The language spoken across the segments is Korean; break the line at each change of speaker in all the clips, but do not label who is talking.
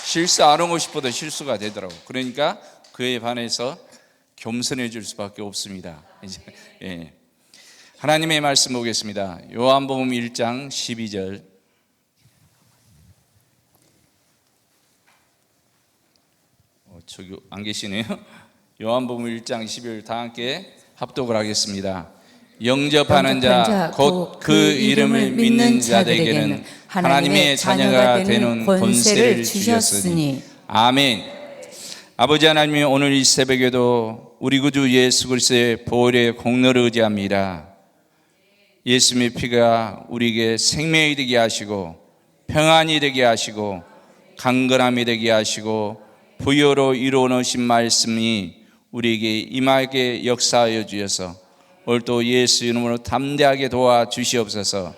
실수 안 하고 싶어도 실수가 되더라고. 그러니까 그에 반해서 겸손해 줄 수밖에 없습니다. 이제, 예. 하나님의 말씀 보겠습니다. 요한복음 1장 12절. 저기 안 계시네요. 요한복음 1장 12절 다 함께 합독을 하겠습니다. 영접하는 자 곧 그 이름을 믿는 자들에게는 하나님의 자녀가 되는 권세를 주셨으니. 아멘. 아버지 하나님이 오늘 이 새벽에도 우리 구주 예수 그리스도의 보혈의 공로를 의지합니다. 예수님의 피가 우리에게 생명이 되게 하시고 평안이 되게 하시고 강건함이 되게 하시고 부여로 이루어 놓으신 말씀이 우리에게 임하게 역사하여 주셔서 오늘 또 예수 이름으로 담대하게 도와주시옵소서.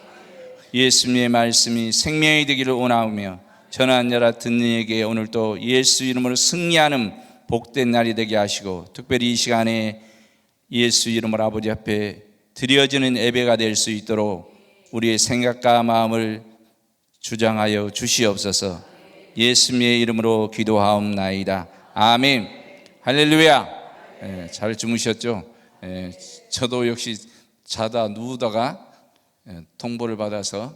예수님의 말씀이 생명이 되기를 원하오며 전하느라 듣는 이에게 오늘 또 예수 이름으로 승리하는 복된 날이 되게 하시고 특별히 이 시간에 예수 이름으로 아버지 앞에 드려지는 예배가 될 수 있도록 우리의 생각과 마음을 주장하여 주시옵소서. 예수님의 이름으로 기도하옵나이다. 아멘. 할렐루야. 잘 주무셨죠? 저도 역시 자다 누우다가 통보를 받아서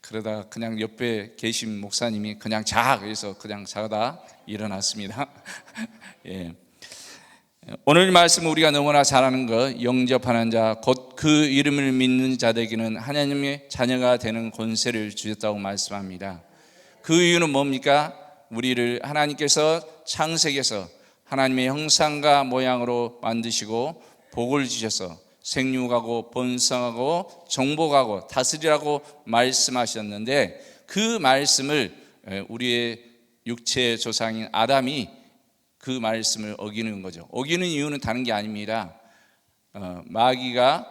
그러다가 그냥 옆에 계신 목사님이 그냥 자 그래서 그냥 자다 일어났습니다. 예. 오늘 말씀 우리가 너무나 잘 아는 것, 영접하는 자 곧 그 이름을 믿는 자들에게는 하나님의 자녀가 되는 권세를 주셨다고 말씀합니다. 그 이유는 뭡니까? 우리를 하나님께서 창세기에서 하나님의 형상과 모양으로 만드시고 복을 주셔서 생육하고 번성하고 정복하고 다스리라고 말씀하셨는데 그 말씀을 우리의 육체의 조상인 아담이 그 말씀을 어기는 거죠. 어기는 이유는 다른 게 아닙니다. 마귀가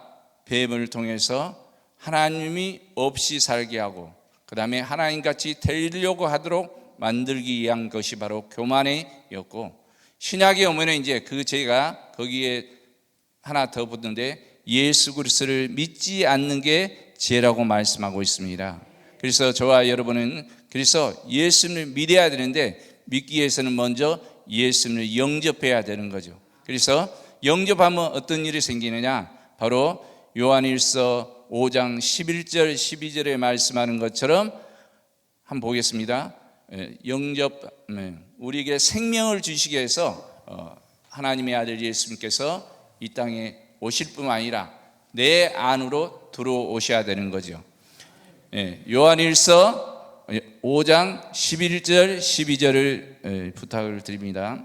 뱀을 통해서 하나님이 없이 살게 하고 그 다음에 하나님같이 되려고 하도록 만들기 위한 것이 바로 교만이었고, 신약에 오면 이제 그 죄가 거기에 하나 더 붙는데 예수 그리스도를 믿지 않는 게 죄라고 말씀하고 있습니다. 그래서 저와 여러분은 그래서 예수님을 믿어야 되는데 믿기 위해서는 먼저 예수님을 영접해야 되는 거죠. 그래서 영접하면 어떤 일이 생기느냐? 바로 요한일서 5장 11절 12절에 말씀하는 것처럼 한번 보겠습니다. 영접, 우리에게 생명을 주시기 위해서 하나님의 아들 예수님께서 이 땅에 오실 뿐만 아니라 내 안으로 들어오셔야 되는 거죠. 요한일서 5장 11절 12절을 부탁을 드립니다.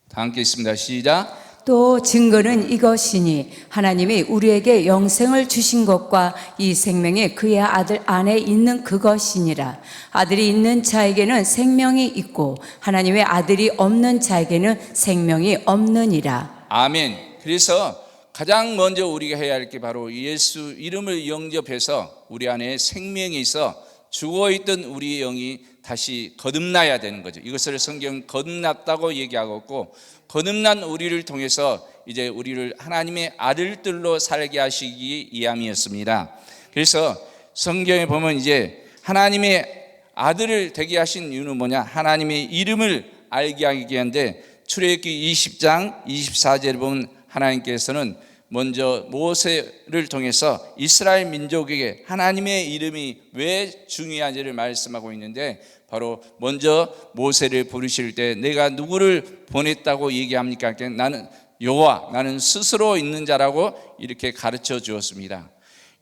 다 함께 있습니다. 시작.
또 증거는 이것이니 하나님이 우리에게 영생을 주신 것과 이 생명이 그의 아들 안에 있는 그것이니라. 아들이 있는 자에게는 생명이 있고 하나님의 아들이 없는 자에게는 생명이 없느니라.
아멘. 그래서 가장 먼저 우리가 해야 할 게 바로 예수 이름을 영접해서 우리 안에 생명이 있어 죽어있던 우리의 영이 다시 거듭나야 되는 거죠. 이것을 성경은 거듭났다고 얘기하고 있고, 거듭난 우리를 통해서 이제 우리를 하나님의 아들들로 살게 하시기 위함이었습니다. 그래서 성경에 보면 이제 하나님의 아들을 되게 하신 이유는 뭐냐? 하나님의 이름을 알게 하기 위한데, 출애굽기 20장 24절에 보면 하나님께서는 먼저 모세를 통해서 이스라엘 민족에게 하나님의 이름이 왜 중요한지를 말씀하고 있는데, 바로 먼저 모세를 부르실 때 내가 누구를 보냈다고 얘기합니까? 나는 여호와, 나는 스스로 있는 자라고 이렇게 가르쳐 주었습니다.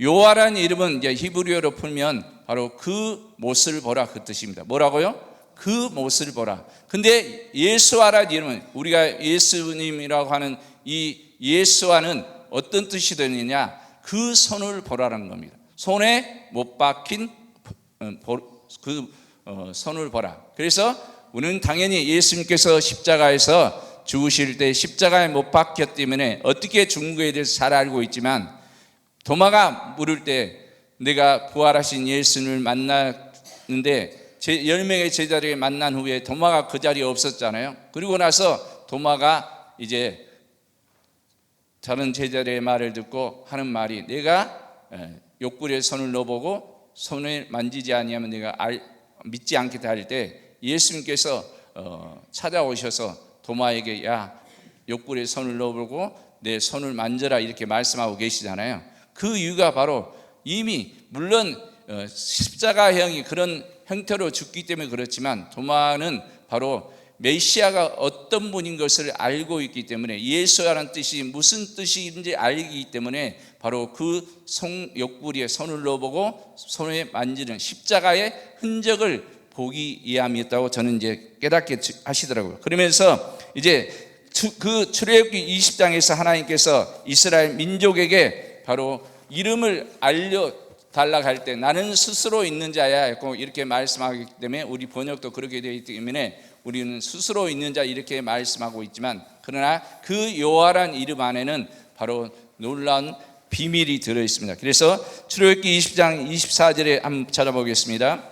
여호와라는 이름은 이제 히브리어로 풀면 바로 그 못을 보라 그 뜻입니다. 뭐라고요? 그 못을 보라. 근데 예수와라는 이름은 우리가 예수님이라고 하는 이 예수와는 어떤 뜻이 되느냐? 그 손을 보라는 겁니다. 손에 못 박힌 그 손을 보라. 그래서 우리는 당연히 예수님께서 십자가에서 죽으실 때 십자가에 못 박혔기 때문에 어떻게 죽은 거에 대해서 잘 알고 있지만, 도마가 물을 때 내가 부활하신 예수님을 만났는데 10명의 제자들을 만난 후에 도마가 그 자리에 없었잖아요. 그리고 나서 도마가 이제 다른 제자들의 말을 듣고 하는 말이, 내가 옆구리에 손을 넣어보고 손을 만지지 아니하면 내가 믿지 않겠다 할 때 예수님께서 찾아오셔서 도마에게 야 옆구리에 손을 넣어보고 내 손을 만져라 이렇게 말씀하고 계시잖아요. 그 이유가 바로 이미 물론 십자가형이 그런 형태로 죽기 때문에 그렇지만 도마는 바로 메시아가 어떤 분인 것을 알고 있기 때문에 예수라는 뜻이 무슨 뜻인지 알기 때문에 바로 그 옆구리에 손을 넣어보고 손에 만지는 십자가의 흔적을 보기 위함이었다고 저는 이제 깨닫게 하시더라고요. 그러면서 이제 그 출애굽기 20장에서 하나님께서 이스라엘 민족에게 바로 이름을 알려달라고 할 때 나는 스스로 있는 자야 했고 이렇게 말씀하기 때문에 우리 번역도 그렇게 되어 있기 때문에 우리는 스스로 있는 자 이렇게 말씀하고 있지만 그러나 그 여호와란 이름 안에는 바로 놀라운 비밀이 들어 있습니다. 그래서 출애굽기 20장 24절에 한번 찾아보겠습니다.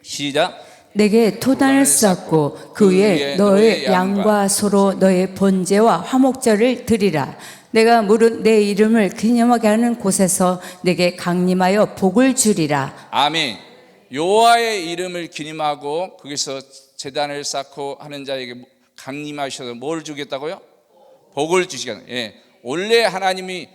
시작.
내게 토단을 쌓고 그 위에 너의 양과 소로 너의 번제와 화목제를 드리라. 내가 물은 내 이름을 기념하게 하는 곳에서 내게 강림하여 복을 주리라.
아멘. 여호와의 이름을 기념하고 거기서 제단을 쌓고 하는 자에게 강림하셔서 뭘 주겠다고요? 복을 주시겠다. 예. 원래 하나님이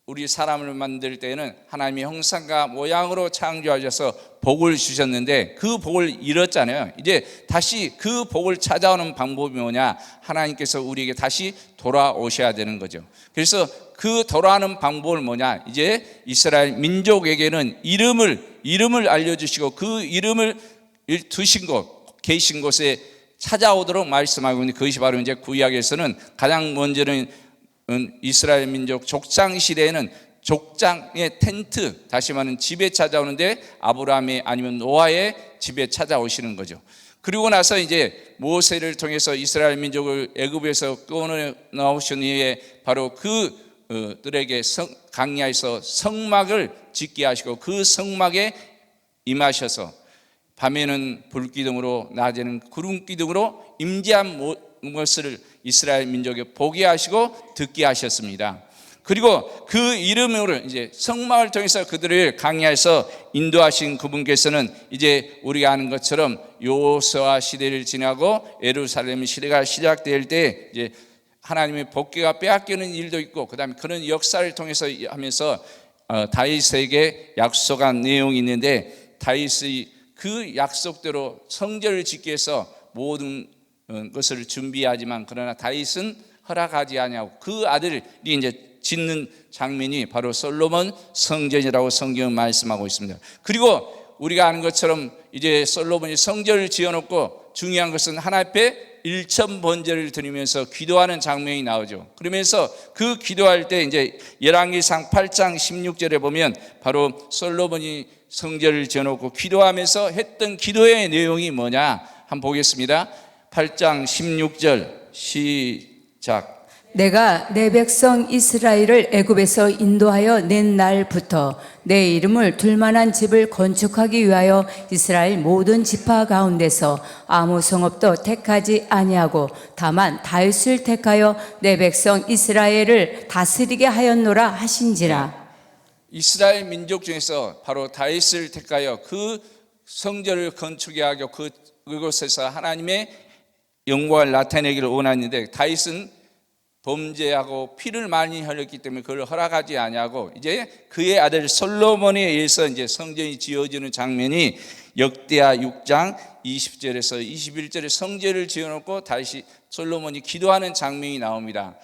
우리 사람을 만들 때는 하나님의 형상과 모양으로 창조하셔서 복을 주셨는데 그 복을 잃었잖아요. 이제 다시 그 복을 찾아오는 방법이 뭐냐? 하나님께서 우리에게 다시 돌아오셔야 되는 거죠. 그래서 그 돌아오는 방법은 뭐냐? 이제 이스라엘 민족에게는 이름을 알려주시고 그 이름을 두신 곳, 계신 곳에 찾아오도록 말씀하고 있는데 그것이 바로 이제 구약에서는 가장 먼저는 이스라엘 민족 족장 시대에는 족장의 텐트, 다시 말하면 집에 찾아오는데 아브라함의 아니면 노아의 집에 찾아오시는 거죠. 그리고 나서 이제 모세를 통해서 이스라엘 민족을 애굽에서 꺼내 나오신 이후에 바로 그들에게 광야에서 성막을 짓게 하시고 그 성막에 임하셔서 밤에는 불기둥으로 낮에는 구름기둥으로 임재한 것을 이스라엘 민족에 보게 하시고 듣게 하셨습니다. 그리고 그 이름으로 이제 성막을 통해서 그들을 광야에서 인도하신 그분께서는 이제 우리가 아는 것처럼 여호수아 시대를 지나고 예루살렘 시대가 시작될 때 이제 하나님의 법궤가 빼앗기는 일도 있고 그다음에 그런 역사를 통해서 하면서 다윗에게 약속한 내용이 있는데 다윗이 그 약속대로 성전을 짓기 위해서 모든 것을 준비하지만 그러나 다윗은 허락하지 아니하고 그 아들이 이제 짓는 장면이 바로 솔로몬 성전이라고 성경은 말씀하고 있습니다. 그리고 우리가 아는 것처럼 이제 솔로몬이 성전을 지어놓고 중요한 것은 하나님 앞에 일천 번제를 드리면서 기도하는 장면이 나오죠. 그러면서 그 기도할 때 이제 열왕기상 8장 16절에 보면 바로 솔로몬이 성전을 지어놓고 기도하면서 했던 기도의 내용이 뭐냐 한번 보겠습니다. 8장 16절 시작.
내가 내 백성 이스라엘을 애굽에서 인도하여 낸 날부터 내 이름을 둘 만한 집을 건축하기 위하여 이스라엘 모든 지파 가운데서 아무 성읍도 택하지 아니하고 다만 다윗을 택하여 내 백성 이스라엘을 다스리게 하였노라 하신지라.
이스라엘 민족 중에서 바로 다윗을 택하여 그 성전을 건축하게 하고 그곳에서 하나님의 영광을 나타내기를 원하는데 다윗은 범죄하고 피를 많이 흘렸기 때문에 그걸 허락하지 아니하고 이제 그의 아들 솔로몬에 의해서 이제 성전이 지어지는 장면이 역대하 6장 20절에서 21절에 성전을 지어놓고 다시 솔로몬이 기도하는 장면이 나옵니다.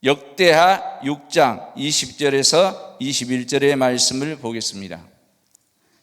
역대하 6장 20절에서 21절의 말씀을 보겠습니다.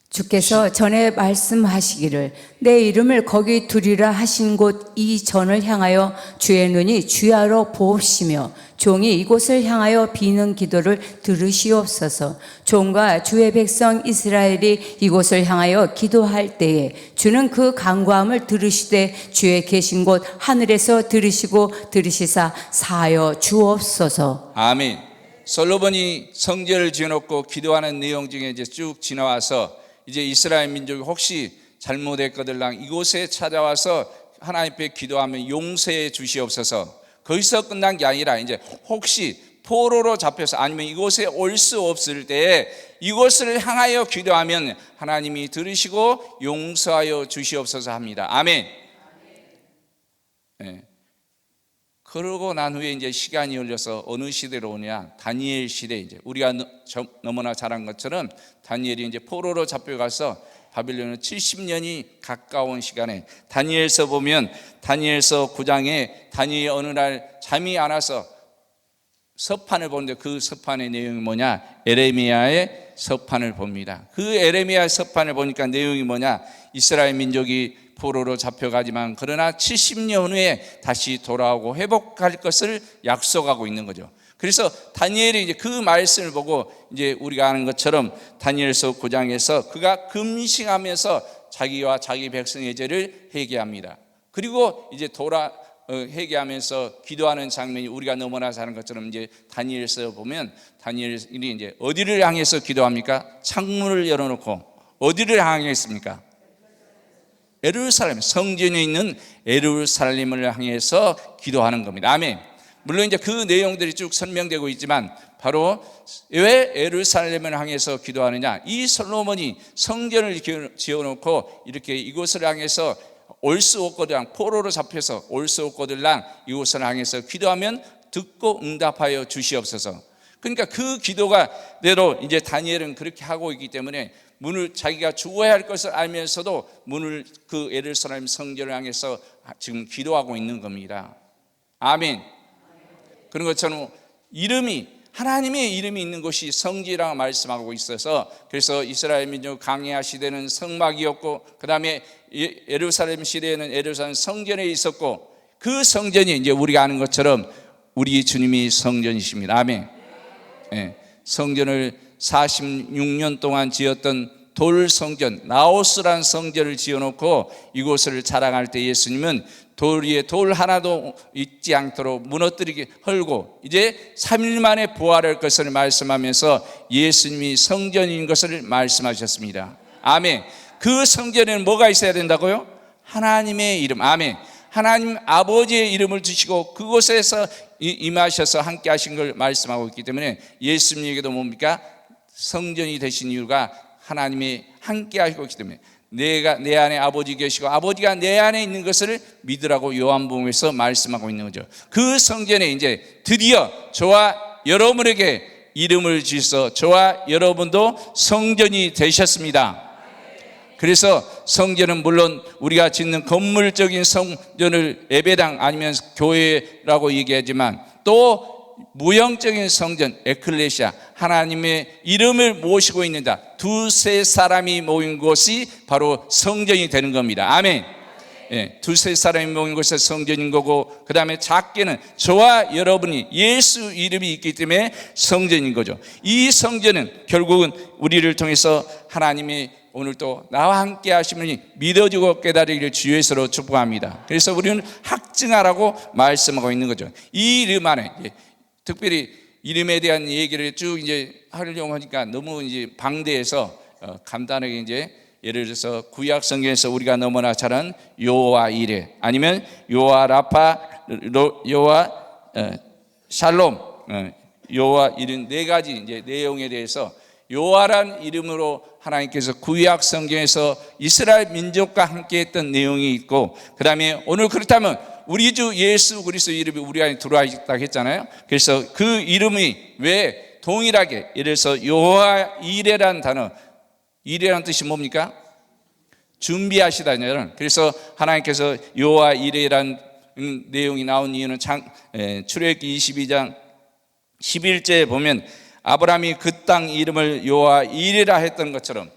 주께서 전에 말씀하시기를 내 이름을 거기 두리라 하신 곳 이 전을 향하여 주의 눈이 주야로 보옵시며 종이 이곳을 향하여 비는 기도를 들으시옵소서. 종과 주의 백성 이스라엘이 이곳을 향하여 기도할 때에 주는 그 간구함을 들으시되 주의 계신 곳 하늘에서 들으시고 들으시사 사하여 주옵소서.
아멘. 솔로몬이 성전을 지어놓고 기도하는 내용 중에 이제 쭉 지나와서 이제 이스라엘 민족이 혹시 잘못했거들랑 이곳에 찾아와서 하나님 앞에 기도하면 용서해 주시옵소서. 거기서 끝난 게 아니라 이제 혹시 포로로 잡혀서 아니면 이곳에 올 수 없을 때 이곳을 향하여 기도하면 하나님이 들으시고 용서하여 주시옵소서 합니다. 아멘. 네. 그러고 난 후에 이제 시간이 흘러서 어느 시대로 오냐? 다니엘 시대. 이제 우리가 너무나 잘 안 것처럼 다니엘이 이제 포로로 잡혀가서 바빌론은 70년이 가까운 시간에 다니엘서 보면 다니엘서 9장에 다니엘이 어느 날 잠이 안 와서 서판을 보는데 그 서판의 내용이 뭐냐? 에레미야의 서판을 봅니다. 그 에레미야 서판을 보니까 내용이 뭐냐? 이스라엘 민족이 포로로 잡혀가지만 그러나 70년 후에 다시 돌아오고 회복할 것을 약속하고 있는 거죠. 그래서 다니엘이 이제 그 말씀을 보고 이제 우리가 아는 것처럼 다니엘서 9장에서 그가 금식하면서 자기와 자기 백성의 죄를 회개합니다. 그리고 이제 회개하면서 기도하는 장면이 우리가 너무나 잘 아는 것처럼 이제 다니엘서 보면 다니엘이 이제 어디를 향해서 기도합니까? 창문을 열어놓고 어디를 향했습니까? 예루살렘, 성전에 있는 예루살렘을 향해서 기도하는 겁니다. 아멘. 물론 이제 그 내용들이 쭉 설명되고 있지만 바로 왜 예루살렘을 향해서 기도하느냐? 이 솔로몬이 성전을 지어놓고 이렇게 이곳을 향해서 올 수 없거든, 포로로 잡혀서 올 수 없거들랑 이곳을 향해서 기도하면 듣고 응답하여 주시옵소서. 그러니까 그 기도가 대로 이제 다니엘은 그렇게 하고 있기 때문에 문을 자기가 죽어야 할 것을 알면서도 문을 그 예루살렘 성전을 향해서 지금 기도하고 있는 겁니다. 아멘. 그런 것처럼 하나님의 이름이 있는 곳이 성지라고 말씀하고 있어서 그래서 이스라엘 민족 광야 시대는 성막이었고 그 다음에 예루살렘 시대에는 예루살렘 성전에 있었고 그 성전이 이제 우리가 아는 것처럼 우리 주님이 성전이십니다. 아멘. 네. 성전을 46년 동안 지었던 돌 성전, 나오스라는 성전을 지어놓고 이곳을 자랑할 때 예수님은 돌 위에 돌 하나도 있지 않도록 무너뜨리게 헐고 이제 3일 만에 부활할 것을 말씀하면서 예수님이 성전인 것을 말씀하셨습니다. 아멘. 그 성전에는 뭐가 있어야 된다고요? 하나님의 이름. 아멘. 하나님 아버지의 이름을 주시고 그곳에서 임하셔서 함께 하신 걸 말씀하고 있기 때문에 예수님에게도 뭡니까? 성전이 되신 이유가 하나님이 함께 하시고 있기 때문에 내가 내 안에 아버지 계시고 아버지가 내 안에 있는 것을 믿으라고 요한복음에서 말씀하고 있는 거죠. 그 성전에 이제 드디어 저와 여러분에게 이름을 주셔서 저와 여러분도 성전이 되셨습니다. 그래서 성전은 물론 우리가 짓는 건물적인 성전을 예배당 아니면 교회라고 얘기하지만 또 무형적인 성전 에클레시아 하나님의 이름을 모시고 있는다. 두세 사람이 모인 곳이 바로 성전이 되는 겁니다. 아멘. 예, 두세 사람이 모인 곳이 성전인 거고 그 다음에 작게는 저와 여러분이 예수 이름이 있기 때문에 성전인 거죠. 이 성전은 결국은 우리를 통해서 하나님의 오늘 또 나와 함께 하시면 믿어지고 깨달으기를 주 예수로 축복합니다. 그래서 우리는 확증하라고 말씀하고 있는 거죠. 이 이름 안에 특별히 이름에 대한 얘기를 쭉 이제 하려고 하니까 너무 이제 방대해서 간단하게 이제 예를 들어서 구약 성경에서 우리가 너무나 잘 아는 여호와 이레 아니면 여호와 라파, 여호와 샬롬, 여호와 이런 네 가지 이제 내용에 대해서 여호와란 이름으로 하나님께서 구약 성경에서 이스라엘 민족과 함께 했던 내용이 있고 그 다음에 오늘 그렇다면 우리 주 예수 그리스도 이름이 우리 안에 들어와 있다고 했잖아요. 그래서 그 이름이 왜 동일하게 예를 들어서 여호와 이레라는 단어 이레라는 뜻이 뭡니까? 준비하시다는. 그래서 하나님께서 여호와 이레라는 내용이 나온 이유는 출애굽기 22장 11절에 보면 아브라함이 그 땅 이름을 여호와 이레라 했던 것처럼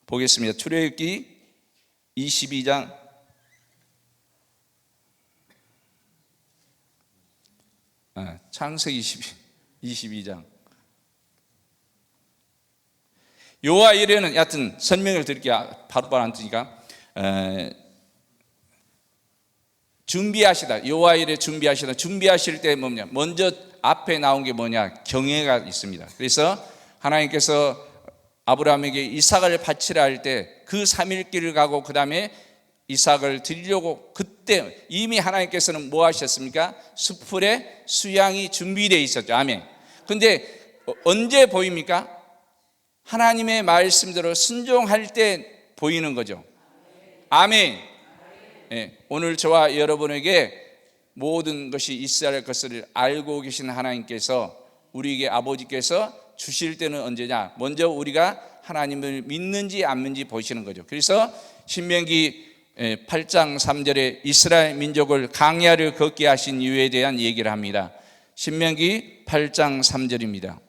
보겠습니다. 출애굽기 22장 창세기 22장 여호와 이레는 여하튼 설명을 드릴게요. 바로바로 안 뜨니까 준비하시다. 여호와 이레 준비하시다. 준비하실 때 뭐냐? 먼저 앞에 나온 게 뭐냐? 경외가 있습니다. 그래서 하나님께서 아브라함에게 이삭을 바치라 할 때 그 3일 길을 가고 그 다음에 이삭을 드리려고 그때 이미 하나님께서는 뭐 하셨습니까? 수풀에 수양이 준비되어 있었죠. 아멘. 근데 언제 보입니까? 하나님의 말씀대로 순종할 때 보이는 거죠. 아멘. 네, 오늘 저와 여러분에게 모든 것이 있어야 할 것을 알고 계신 하나님께서 우리에게 아버지께서 주실 때는 언제냐? 먼저 우리가 하나님을 믿는지 안 믿는지 보시는 거죠. 그래서 신명기 8장 3절에 이스라엘 민족을 광야를 걷게 하신 이유에 대한 얘기를 합니다. 신명기 8장 3절입니다.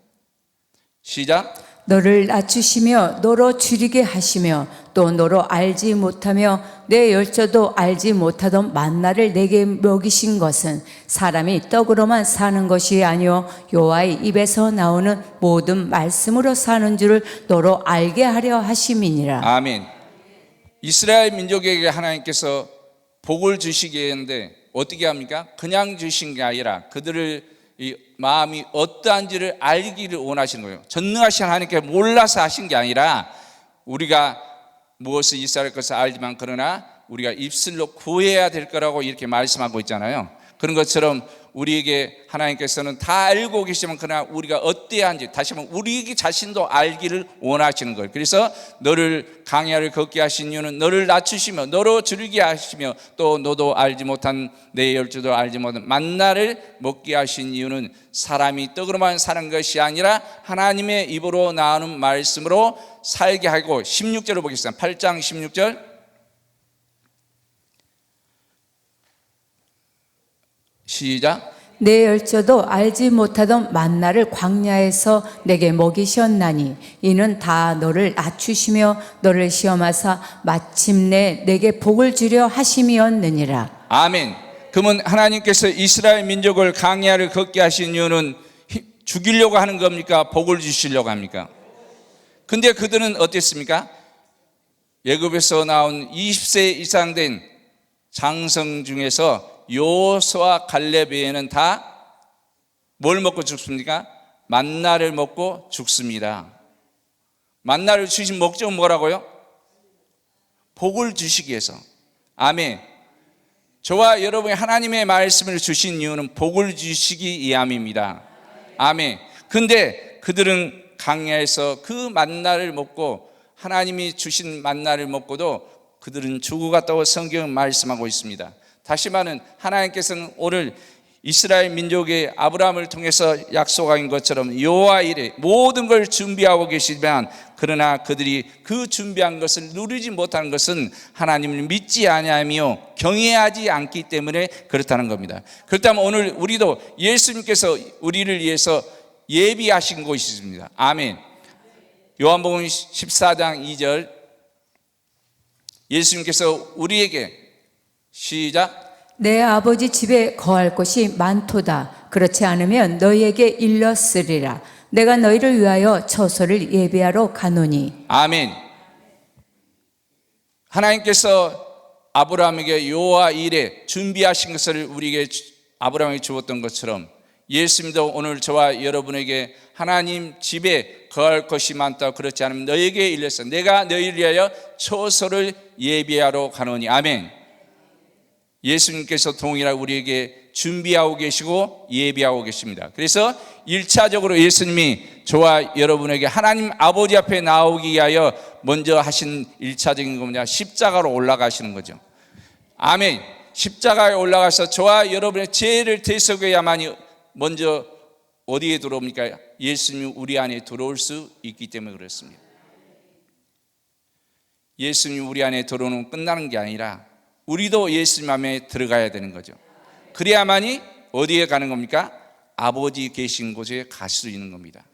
시작.
너를 낮추시며 너로 줄이게 하시며 또 너로 알지 못하며 내 열조도 알지 못하던 만나를 내게 먹이신 것은 사람이 떡으로만 사는 것이 아니요 여호와의 입에서 나오는 모든 말씀으로 사는 줄을 너로 알게 하려 하심이니라.
아멘. 이스라엘 민족에게 하나님께서 복을 주시게 했는데 어떻게 합니까? 그냥 주신 게 아니라 그들의 이 마음이 어떠한지를 알기를 원하시는 거예요. 전능하신 하나님께 몰라서 하신 게 아니라 우리가 무엇을 있어야 할 것을 알지만 그러나 우리가 입술로 구해야 될 거라고 이렇게 말씀하고 있잖아요. 그런 것처럼 우리에게 하나님께서는 다 알고 계시지만 그러나 우리가 어때야 하는지 다시 한번 우리 자신도 알기를 원하시는 거예요. 그래서 너를 광야를 걷게 하신 이유는 너를 낮추시며 너로 줄이게 하시며 또 너도 알지 못한 내 열조도 알지 못한 만나를 먹게 하신 이유는 사람이 떡으로만 사는 것이 아니라 하나님의 입으로 나오는 말씀으로 살게 하고 16절을 보겠습니다. 8장 16절 시작.
내 열조도 알지 못하던 만나를 광야에서 내게 먹이셨나니 이는 다 너를 낮추시며 너를 시험하사 마침내 내게 복을 주려 하심이었느니라.
아멘. 그러면 하나님께서 이스라엘 민족을 광야를 걷게 하신 이유는 죽이려고 하는 겁니까? 복을 주시려고 합니까? 근데 그들은 어땠습니까? 애굽에서 나온 20세 이상 된 장성 중에서 여호수아 갈렙 외에는 다 뭘 먹고 죽습니까? 만나를 먹고 죽습니다. 만나를 주신 목적은 뭐라고요? 복을 주시기 위해서. 아멘. 저와 여러분이 하나님의 말씀을 주신 이유는 복을 주시기 위함입니다. 아멘. 근데 그들은 광야에서 그 만나를 먹고 하나님이 주신 만나를 먹고도 그들은 죽어갔다고 성경은 말씀하고 있습니다. 다시 말하면 하나님께서는 오늘 이스라엘 민족의 아브라함을 통해서 약속한 것처럼 여호와 이래 모든 걸 준비하고 계시지만 그러나 그들이 그 준비한 것을 누리지 못하는 것은 하나님을 믿지 아니하며 경외하지 않기 때문에 그렇다는 겁니다. 그렇다면 오늘 우리도 예수님께서 우리를 위해서 예비하신 곳이 있습니다. 아멘. 요한복음 14장 2절 예수님께서 우리에게 시작.
내 아버지 집에 거할 곳이 많도다. 그렇지 않으면 너희에게 일렀으리라. 내가 너희를 위하여 처소를 예비하러 가노니.
아멘. 하나님께서 아브라함에게 여호와 이레 준비하신 것을 우리에게 아브라함에게 주었던 것처럼 예수님도 오늘 저와 여러분에게 하나님 집에 거할 것이 많다. 그렇지 않으면 너희에게 일렀어. 내가 너희를 위하여 처소를 예비하러 가노니. 아멘. 예수님께서 동일하게 우리에게 준비하고 계시고 예비하고 계십니다. 그래서 1차적으로 예수님이 저와 여러분에게 하나님 아버지 앞에 나오기 위하여 먼저 하신 1차적인 거 뭐냐? 십자가로 올라가시는 거죠. 아멘. 십자가에 올라가서 저와 여러분의 죄를 대속해야만이 먼저 어디에 들어옵니까? 예수님이 우리 안에 들어올 수 있기 때문에 그렇습니다. 예수님이 우리 안에 들어오는 끝나는 게 아니라 우리도 예수님 안에 들어가야 되는 거죠. 그래야만이 어디에 가는 겁니까? 아버지 계신 곳에 갈 수 있는 겁니다.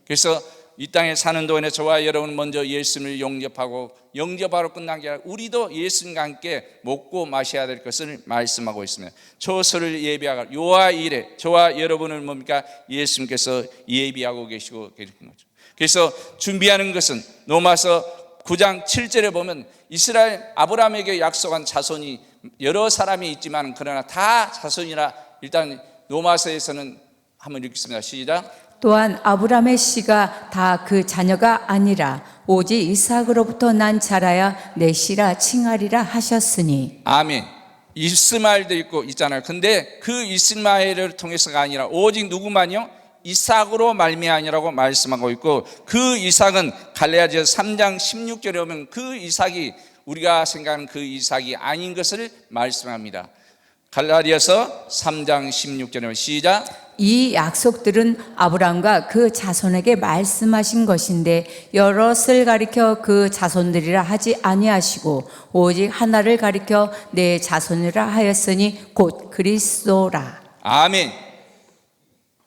그래서 이 땅에 사는 동안에 저와 여러분 먼저 예수님을 영접하러 끝난 게 아니라 우리도 예수님과 함께 먹고 마셔야 될 것을 말씀하고 있습니다. 처소를 예비하고 여호와 이레 저와 여러분을 뭡니까? 예수님께서 예비하고 계시고 계신 거죠. 그래서 준비하는 것은 로마서 9장 7절에 보면 이스라엘 아브라함에게 약속한 자손이 여러 사람이 있지만 그러나 다 자손이라 일단 로마서에서는 한번 읽겠습니다. 시작.
또한 아브라함의 씨가 다 그 자녀가 아니라 오직 이삭으로부터 난 자라야 내 씨라 칭하리라 하셨으니.
아멘. 이스마엘도 있잖아요. 근데 그 이스마엘을 통해서가 아니라 오직 누구만요? 이삭으로 말미암으라고 말씀하고 있고, 그 이삭은 갈라디아서 3장 16절에 보면 그 이삭이 우리가 생각하는 그 이삭이 아닌 것을 말씀합니다. 갈라디아서 3장 16절에 보면 시작.
이 약속들은 아브라함과 그 자손에게 말씀하신 것인데 여럿을 가리켜 그 자손들이라 하지 아니하시고 오직 하나를 가리켜 내 자손이라 하였으니 곧 그리스도라.
아멘.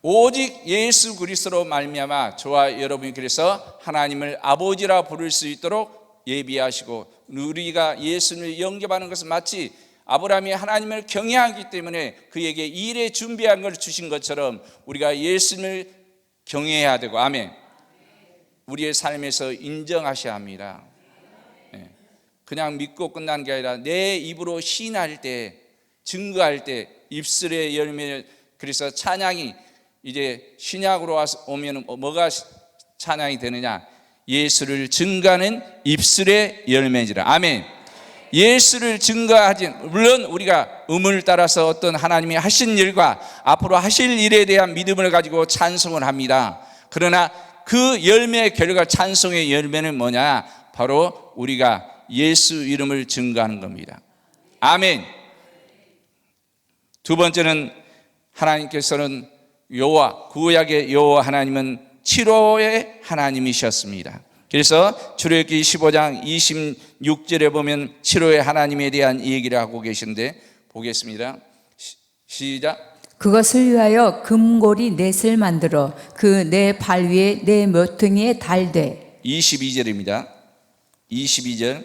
오직 예수 그리스도로 말미암아 저와 여러분이 그래서 하나님을 아버지라 부를 수 있도록 예비하시고, 우리가 예수님을 영접하는 것은 마치 아브라함이 하나님을 경외하기 때문에 그에게 일에 준비한 걸 주신 것처럼 우리가 예수님을 경외해야 되고, 아멘, 우리의 삶에서 인정하셔야 합니다. 그냥 믿고 끝나는 게 아니라 내 입으로 시인할 때, 증거할 때 입술의 열매. 그래서 찬양이 이제 신약으로 오면 뭐가 찬양이 되느냐? 예수를 증거하는 입술의 열매지라. 아멘. 예수를 증거하지, 물론 우리가 음을 따라서 어떤 하나님이 하신 일과 앞으로 하실 일에 대한 믿음을 가지고 찬송을 합니다. 그러나 그 열매의 결과, 찬송의 열매는 뭐냐? 바로 우리가 예수 이름을 증거하는 겁니다. 아멘. 두 번째는 하나님께서는 구약의 여호와 하나님은 치료의 하나님이셨습니다. 그래서 출애굽기 15장 26절에 보면 치료의 하나님에 대한 얘기를 하고 계신데 보겠습니다. 시작.
그것을 위하여 금고리 넷을 만들어 그 내 발 위에 내 모퉁이에 달되.
22절입니다. 22절.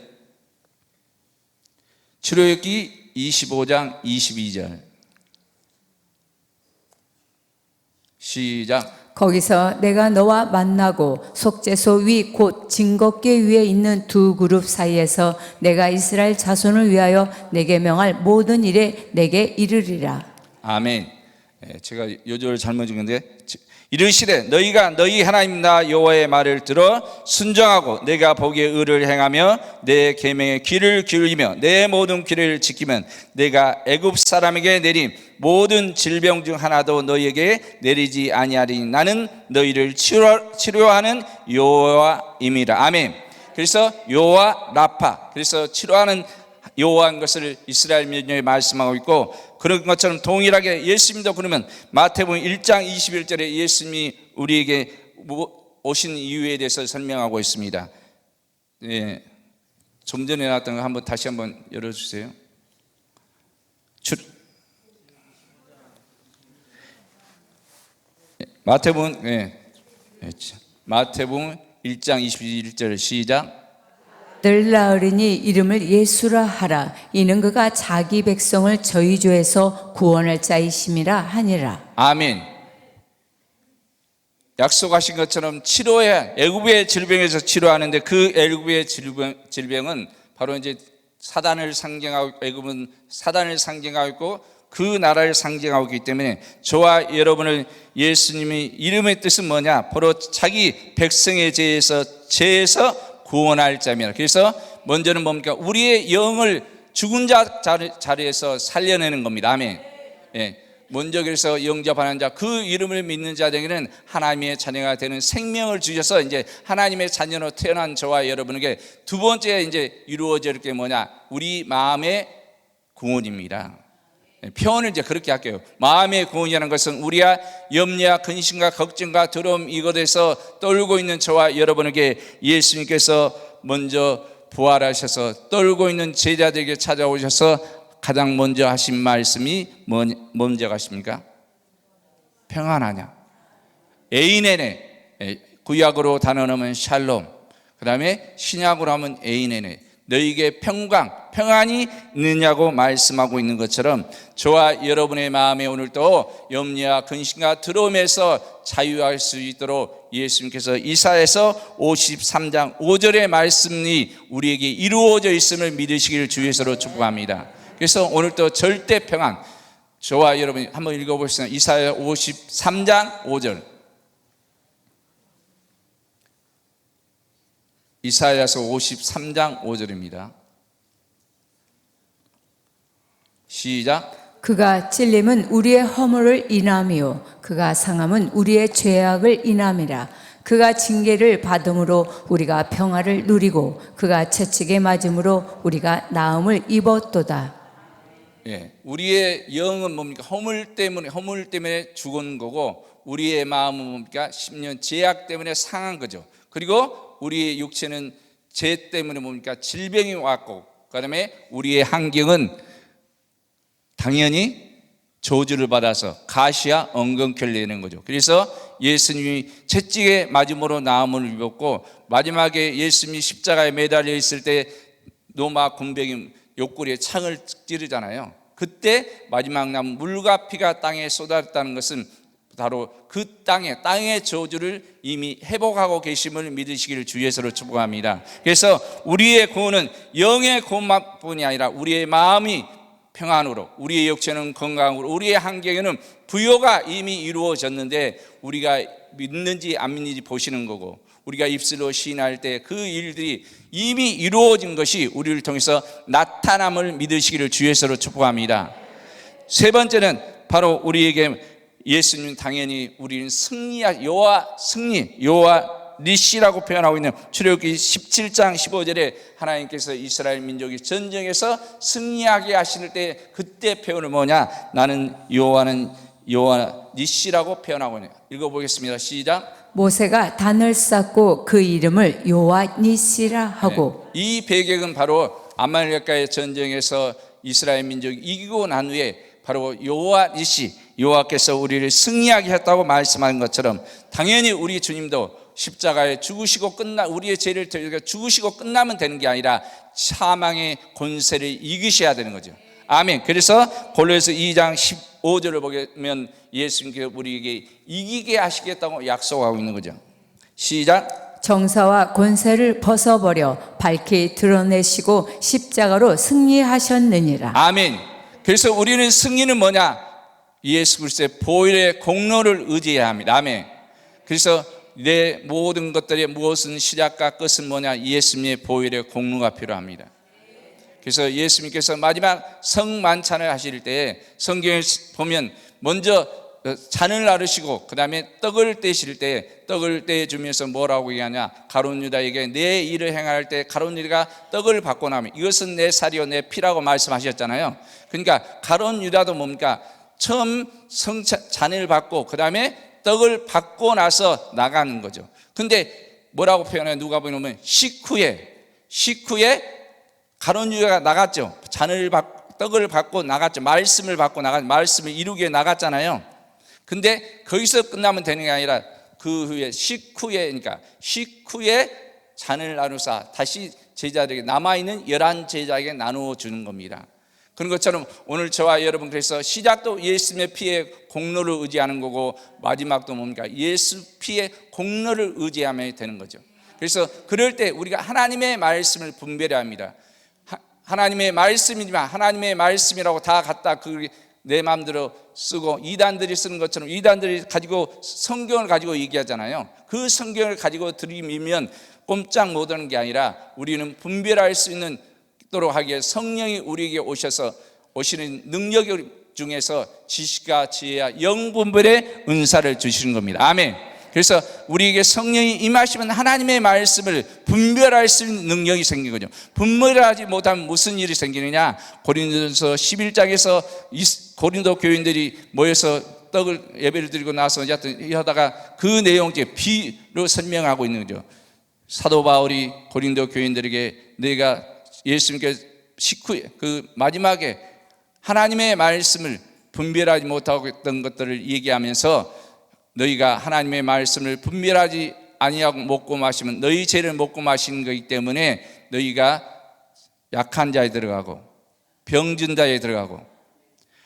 출애굽기 25장 22절. 시작.
거기서 내가 너와 만나고 속죄소 위 곧 증거궤 위에 있는 두 그룹 사이에서 내가 이스라엘 자손을 위하여 내게 명할 모든 일에 내게 이르리라.
아멘. 제가 요절을 잘못 읽은데, 이르시되 너희가 너희 하나님 나 여호와의 말을 들어 순종하고 내가 보기에 의를 행하며 내 계명에 귀를 기울이며 내 모든 길을 지키면 내가 애굽 사람에게 내린 모든 질병 중 하나도 너희에게 내리지 아니하리니 나는 너희를 치료하는 여호와임이라. 아멘. 그래서 여호와 라파, 그래서 치료하는 여호와인 것을 이스라엘 민족에 말씀하고 있고, 그런 것처럼 동일하게 예수님도 그러면 마태복음 1장 21절에 예수님이 우리에게 오신 이유에 대해서 설명하고 있습니다. 예, 좀 전에 나왔던 거 한번 다시 한번 열어주세요. 마태복음, 마태복음 1장 21절 시작.
늘 나으리니 이름을 예수라 하라. 이는 그가 자기 백성을 저희조에서 구원할 자이심이라 하니라.
아멘. 약속하신 것처럼 치료해, 애굽의 질병에서 치료하는데 그 애굽의 질병은 바로 이제 사단을 상징하고, 애굽은 사단을 상징하고 있고 그 나라를 상징하고 있기 때문에 저와 여러분을 예수님의 이름의 뜻은 뭐냐? 바로 자기 백성의 죄에서 구원할 자입니다. 그래서 먼저는 뭡니까? 우리의 영을 죽은 자 자리에서 살려내는 겁니다. 아멘. 예. 먼저 그래서 영접하는 자, 그 이름을 믿는 자에게는 하나님의 자녀가 되는 생명을 주셔서 이제 하나님의 자녀로 태어난 저와 여러분에게 두 번째 이제 이루어질 게 뭐냐? 우리 마음의 구원입니다. 표현을 이제 그렇게 할게요. 마음의 구원이라는 것은 우리가 염려와 근심과 걱정과 두려움 이것에서 떨고 있는 저와 여러분에게 예수님께서 먼저 부활하셔서 떨고 있는 제자들에게 찾아오셔서 가장 먼저 하신 말씀이 뭔지 아십니까? 평안하냐? 에이네네. 구약으로 단어는 샬롬, 그 다음에 신약으로 하면 에이네네. 너희에게 평안이 있느냐고 말씀하고 있는 것처럼 저와 여러분의 마음에 오늘도 염려와 근심과 두려움에서 자유할 수 있도록 예수님께서 이사야서 53장 5절의 말씀이 우리에게 이루어져 있음을 믿으시기를 주 예수로 축복합니다. 그래서 오늘도 절대 평안, 저와 여러분이 한번 읽어보시면 이사야 53장 5절. 이사야서 53장 5절입니다. 시작.
그가 찔림은 우리의 허물을 인함이요 그가 상함은 우리의 죄악을 인함이라. 그가 징계를 받음으로 우리가 평화를 누리고 그가 채찍에 맞음으로 우리가 나음을 입었도다.
예, 우리의 영은 뭡니까? 허물 때문에 죽은 거고, 우리의 마음은 뭡니까? 10년 죄악 때문에 상한 거죠. 그리고 우리의 육체는 죄 때문에 뭡니까? 질병이 왔고, 그다음에 우리의 환경은 당연히 저주를 받아서 가시와 엉겅퀴를 내는 거죠. 그래서 예수님이 채찍에 맞음으로 나음을 입었고, 마지막에 예수님이 십자가에 매달려 있을 때 로마 군병이 옆구리에 창을 찌르잖아요. 그때 마지막 남은 물과 피가 땅에 쏟아졌다는 것은 바로 그 땅의 저주를 이미 회복하고 계심을 믿으시기를 주 예수로 축복합니다. 그래서 우리의 구원은 영의 구원뿐이 아니라 우리의 마음이 평안으로, 우리의 육체는 건강으로, 우리의 환경에는 부요가 이미 이루어졌는데 우리가 믿는지 안 믿는지 보시는 거고, 우리가 입술로 시인할 때 그 일들이 이미 이루어진 것이 우리를 통해서 나타남을 믿으시기를 주 예수로 축복합니다. 세 번째는 바로 우리에게 예수님 당연히 우리는 여호와 니시라고 표현하고 있는 출애굽기 17장 15절에 하나님께서 이스라엘 민족이 전쟁에서 승리하게 하실 때 그때 표현을 뭐냐? 나는 여호와 니시라고 표현하고 있네요. 읽어보겠습니다. 시작.
모세가 단을 쌓고 그 이름을 여호와 니시라 하고.
네. 이 배경은 바로 아말렉과의 전쟁에서 이스라엘 민족이 이기고 난 후에 바로 여호와 니시, 여호와께서 우리를 승리하게 했다고 말씀하는 것처럼 당연히 우리 주님도 십자가에 죽으시고 우리의 죄를 들여 죽으시고 끝나면 되는 게 아니라 사망의 권세를 이기셔야 되는 거죠. 아멘. 그래서 골로새서 2장 15절을 보면 예수님께서 우리에게 이기게 하시겠다고 약속하고 있는 거죠. 시작.
정사와 권세를 벗어버려 밝히 드러내시고 십자가로 승리하셨느니라.
아멘. 그래서 우리는 승리는 뭐냐? 예수 그리스도의 보혈의 공로를 의지해야 합니다. 아멘. 그래서 내 모든 것들의 무엇은 시작과 끝은 뭐냐? 예수님의 보혈의 공로가 필요합니다. 그래서 예수님께서 마지막 성만찬을 하실 때 성경에 보면 먼저 잔을 나르시고 그 다음에 떡을 떼실 때 떡을 떼주면서 뭐라고 얘기하냐? 가룟 유다에게 내 일을 행할 때 가룟 유다가 떡을 받고 나면 이것은 내 살이요 내 피라고 말씀하셨잖아요. 그러니까 가룟 유다도 뭡니까? 처음 잔을 받고 그 다음에 떡을 받고 나서 나가는 거죠. 근데 뭐라고 표현해요? 누가 보면 식후에 가룟 유다가 나갔죠. 떡을 받고 나갔죠. 말씀을 받고 나갔죠. 말씀을 이루게 나갔잖아요. 근데 거기서 끝나면 되는 게 아니라 그 후에 식후에 잔을 나누사 다시 제자들에게 남아있는 11제자에게 나누어 주는 겁니다. 그런 것처럼 오늘 저와 여러분 그래서 시작도 예수님의 피의 공로를 의지하는 거고 마지막도 뭡니까? 예수 피의 공로를 의지하면 되는 거죠. 그래서 그럴 때 우리가 하나님의 말씀을 분별해야 합니다. 하나님의 말씀이지만 하나님의 말씀이라고 다 갖다 내 마음대로 쓰고 이단들이 쓰는 것처럼 이단들이 가지고 성경을 가지고 얘기하잖아요. 그 성경을 가지고 들이밀면 꼼짝 못하는 게 아니라 우리는 분별할 수 있는 도록 하기에 성령이 우리에게 오시는 능력 중에서 지식과 지혜와 영분별의 은사를 주시는 겁니다. 아멘. 그래서 우리에게 성령이 임하시면 하나님의 말씀을 분별할 수 있는 능력이 생긴 거죠. 분별하지 못하면 무슨 일이 생기느냐? 고린도전서 11장에서 고린도 교인들이 모여서 예배를 드리고 나서 하다가 그 내용 중에 비로 설명하고 있는 거죠. 사도 바울이 고린도 교인들에게 내가 예수님께 식후에 그 마지막에 하나님의 말씀을 분별하지 못하고 있던 것들을 얘기하면서 너희가 하나님의 말씀을 분별하지 아니하고 먹고 마시면 너희 죄를 먹고 마시는 것이기 때문에 너희가 약한 자에 들어가고 병든 자에 들어가고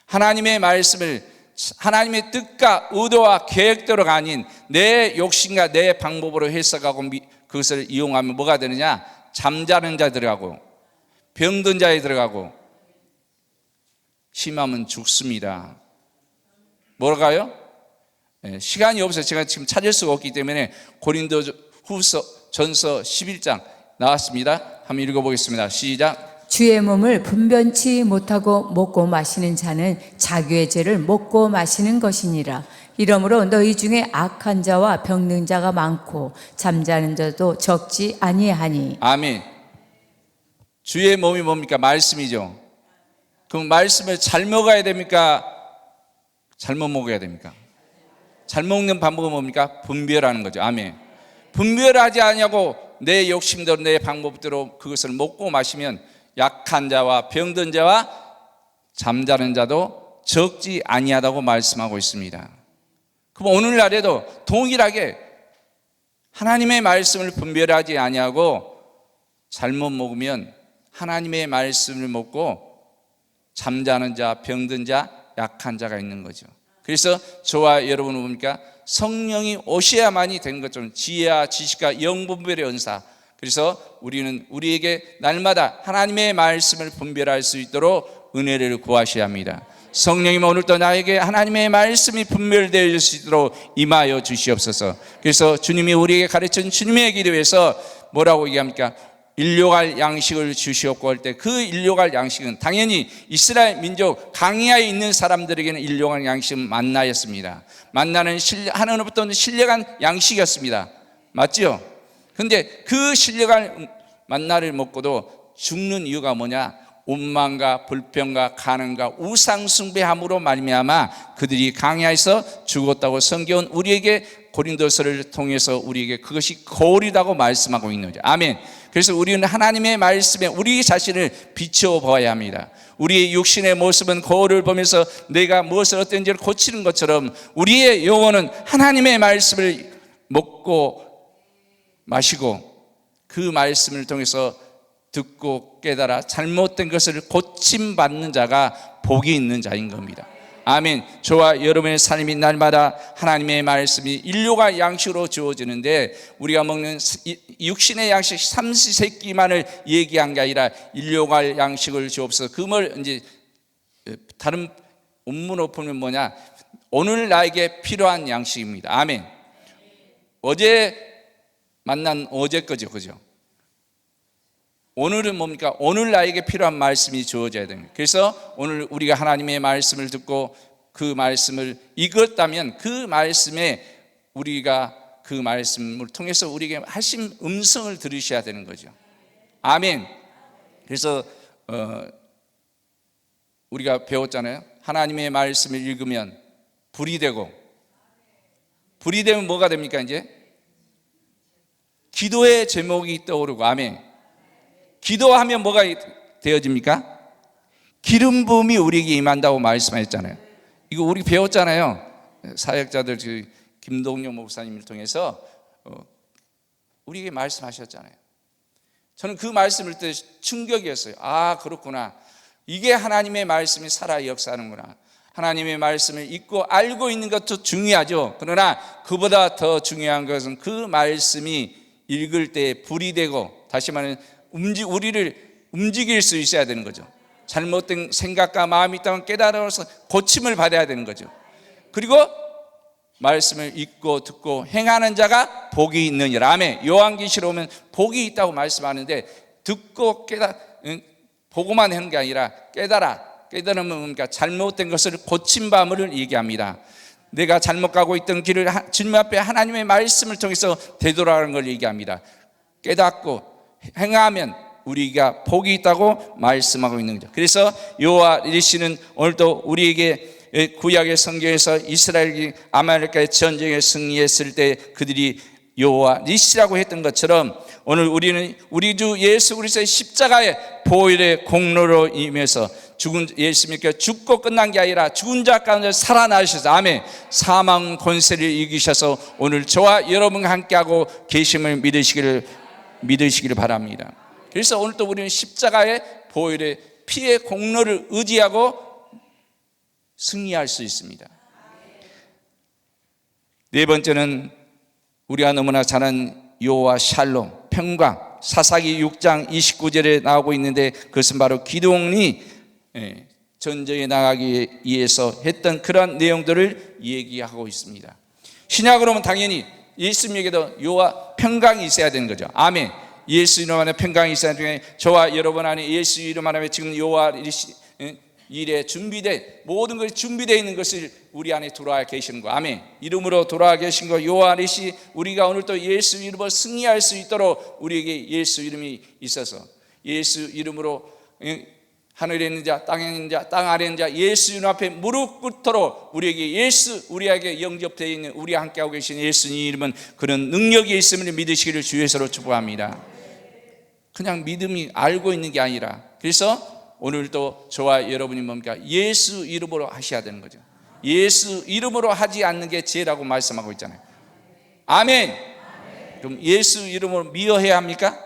하나님의 말씀을 하나님의 뜻과 의도와 계획대로가 아닌 내 욕심과 내 방법으로 해석하고 그것을 이용하면 뭐가 되느냐? 잠자는 자에 들어가고 병든 자에 들어가고 심하면 죽습니다. 뭐라고요? 시간이 없어서 제가 지금 찾을 수가 없기 때문에 고린도 후서 전서 11장 나왔습니다. 한번 읽어보겠습니다. 시작.
주의 몸을 분변치 못하고 먹고 마시는 자는 자기의 죄를 먹고 마시는 것이니라. 이러므로 너희 중에 악한 자와 병든 자가 많고 잠자는 자도 적지 아니하니.
아멘. 주의 몸이 뭡니까? 말씀이죠. 그럼 말씀을 잘 먹어야 됩니까? 잘못 먹어야 됩니까? 잘 먹는 방법은 뭡니까? 분별하는 거죠. 아멘. 분별하지 않냐고 내 욕심대로 내 방법대로 그것을 먹고 마시면 약한 자와 병든 자와 잠자는 자도 적지 아니하다고 말씀하고 있습니다. 그럼 오늘날에도 동일하게 하나님의 말씀을 분별하지 아니하고 잘못 먹으면 하나님의 말씀을 먹고 잠자는 자, 병든 자, 약한 자가 있는 거죠. 그래서 저와 여러분은 뭡니까? 성령이 오셔야만이 되는 것처럼 지혜와 지식과 영분별의 은사. 그래서 우리는 우리에게 날마다 하나님의 말씀을 분별할 수 있도록 은혜를 구하셔야 합니다. 성령님, 오늘도 나에게 하나님의 말씀이 분별될 수 있도록 임하여 주시옵소서. 그래서 주님이 우리에게 가르친 주님의 기도에서 뭐라고 얘기합니까? 일용할 양식을 주시옵고 할 때 그 일용할 양식은 당연히 이스라엘 민족 강야에 있는 사람들에게는 일용할 양식은 만나였습니다. 만나는 하나님으로부터 신령한 양식이었습니다. 맞죠? 근데 그 신령한 만나를 먹고도 죽는 이유가 뭐냐? 원망과 불평과 간음과 우상숭배함으로 말미암아 그들이 강야에서 죽었다고 성경은 우리에게 고린도서를 통해서 우리에게 그것이 거울이라고 말씀하고 있는 거죠. 아멘. 그래서 우리는 하나님의 말씀에 우리 자신을 비춰보아야 합니다. 우리의 육신의 모습은 거울을 보면서 내가 무엇을 어떤지를 고치는 것처럼 우리의 영혼은 하나님의 말씀을 먹고 마시고 그 말씀을 통해서 듣고 깨달아 잘못된 것을 고침받는 자가 복이 있는 자인 겁니다. 아멘. 저와 여러분의 삶이 날마다 하나님의 말씀이 일용할 양식으로 주어지는데 우리가 먹는 육신의 양식 삼시세끼만을 얘기한 게 아니라 일용할 양식을 주옵소서. 그 말 이제 다른 원문으로 보면 뭐냐? 오늘 나에게 필요한 양식입니다. 아멘. 어제 만난 어제 거죠, 그죠? 오늘은 뭡니까? 오늘 나에게 필요한 말씀이 주어져야 됩니다. 그래서 오늘 우리가 하나님의 말씀을 듣고 그 말씀을 읽었다면 그 말씀에 우리가 그 말씀을 통해서 우리에게 하신 음성을 들으셔야 되는 거죠. 아멘. 그래서 우리가 배웠잖아요. 하나님의 말씀을 읽으면 불이 되고, 불이 되면 뭐가 됩니까? 이제 기도의 제목이 떠오르고. 아멘. 기도하면 뭐가 되어집니까? 기름 부음이 우리에게 임한다고 말씀하셨잖아요. 이거 우리 배웠잖아요. 사역자들 김동영 목사님을 통해서 우리에게 말씀하셨잖아요. 저는 그 말씀을 때 충격이었어요. 아, 그렇구나. 이게 하나님의 말씀이 살아 역사하는구나. 하나님의 말씀을 읽고 알고 있는 것도 중요하죠. 그러나 그보다 더 중요한 것은 그 말씀이 읽을 때 불이 되고, 다시 말하면 우리를 움직일 수 있어야 되는 거죠. 잘못된 생각과 마음이 있다면 깨달아서 고침을 받아야 되는 거죠. 그리고 말씀을 읽고 듣고 행하는 자가 복이 있느니라. 아멘. 요한계시록 오면 복이 있다고 말씀하는데 듣고 보고만 하는 게 아니라 깨달으면 뭡니까? 잘못된 것을 고침받음을 얘기합니다. 내가 잘못 가고 있던 길을 주님 앞에 하나님의 말씀을 통해서 되돌아가는 걸 얘기합니다. 깨닫고 행하면 우리가 복이 있다고 말씀하고 있는 거죠. 그래서 여호와 니시는 오늘도 우리에게 구약의 성경에서 이스라엘이 아말렉과의 전쟁에 승리했을 때 그들이 여호와 니시라고 했던 것처럼 오늘 우리는 우리 주 예수 그리스도의 십자가의 보혈의 공로로 임해서 죽은 예수님께 죽고 끝난 게 아니라 죽은 자 가운데 살아나셔서 아멘. 사망 권세를 이기셔서 오늘 저와 여러분과 함께하고 계심을 믿으시기를 바랍니다. 그래서 오늘 또 우리는 십자가의 보혈의 피의 공로를 의지하고 승리할 수 있습니다. 네 번째는 우리가 너무나 잘 아는 여호와 샬롬, 평강. 사사기 6장 29절에 나오고 있는데 그것은 바로 기드온이 전쟁에 나가기 위해서 했던 그런 내용들을 얘기하고 있습니다. 신약으로 보면 당연히 예수님에게도 여호와 평강이 있어야 되는 거죠. 아멘. 예수 이름 안에 평강이 있어야 중에 저와 여러분 안에 예수 이름 안에 지금 여호와 일에 준비된 모든 것이 준비되어 있는 것을 우리 안에 들어와 계시는 거. 아멘. 이름으로 돌아와 계신 거. 여호와 이시 우리가 오늘 또 예수 이름으로 승리할 수 있도록 우리에게 예수 이름이 있어서 예수 이름으로 하늘에 있는 자, 땅에 있는 자, 땅 아래에 있는 자, 예수 이름 앞에 무릎 꿇도록 우리에게 영접되어 있는 우리와 함께하고 계신 예수님 이름은 그런 능력이 있음을 믿으시기를 주 예수로 축복합니다. 그냥 믿음이 알고 있는 게 아니라, 그래서 오늘도 저와 여러분이 뭡니까? 예수 이름으로 하셔야 되는 거죠. 예수 이름으로 하지 않는 게 죄라고 말씀하고 있잖아요. 아멘. 그럼 예수 이름으로 미워해야 합니까?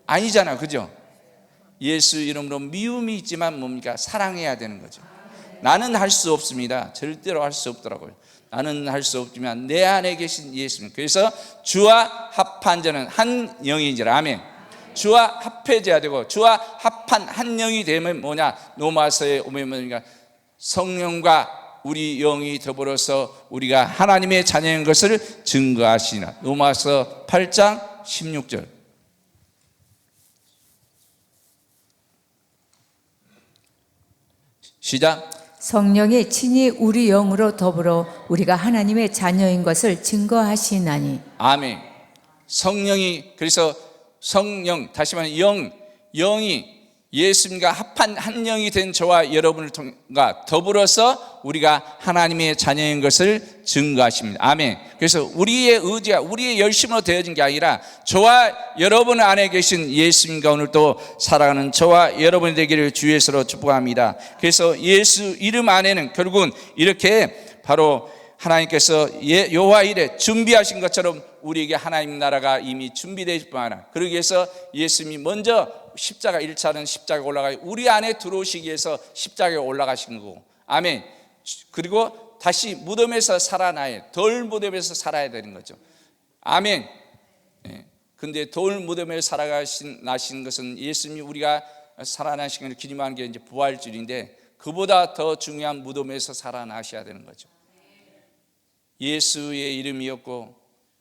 아니잖아요, 그죠? 예수 이름으로 미움이 있지만 뭡니까? 사랑해야 되는 거죠. 나는 할 수 없습니다. 절대로 할 수 없더라고요. 나는 할 수 없지만 내 안에 계신 예수님. 그래서 주와 합한 자는 한 영이니라. 아멘. 주와 합해져야 되고, 주와 합한 한 영이 되면 뭐냐? 로마서에 오면 뭐냐? 성령과 우리 영이 더불어서 우리가 하나님의 자녀인 것을 증거하시나. 로마서 8장 16절. 시작.
성령이 친히 우리 영으로 더불어 우리가 하나님의 자녀인 것을 증거하시나니.
아멘. 성령이, 그래서 성령, 다시 말하면 영이 예수님과 합한 한 영이 된 저와 여러분을 통과 더불어서 우리가 하나님의 자녀인 것을 증거하십니다. 아멘. 그래서 우리의 의지가 우리의 열심으로 되어진 게 아니라 저와 여러분 안에 계신 예수님과 오늘 또 살아가는 저와 여러분이 되기를 주 예수로 축복합니다. 그래서 예수 이름 안에는 결국은 이렇게 바로 하나님께서 여호와 일에 준비하신 것처럼 우리에게 하나님 나라가 이미 준비되실 뿐 아니라, 그러기 위해서 예수님이 먼저 십자가 1차는 십자가에 올라가 우리 안에 들어오시기 위해서 십자가에 올라가신 거고, 아멘. 그리고 다시 무덤에서 살아나야, 돌 무덤에서 살아야 되는 거죠. 아멘. 근데 돌 무덤에 나신 것은 예수님이 우리가 살아나신 걸 기념하는 게 이제 부활절인데, 그보다 더 중요한 무덤에서 살아나셔야 되는 거죠. 예수의 이름이었고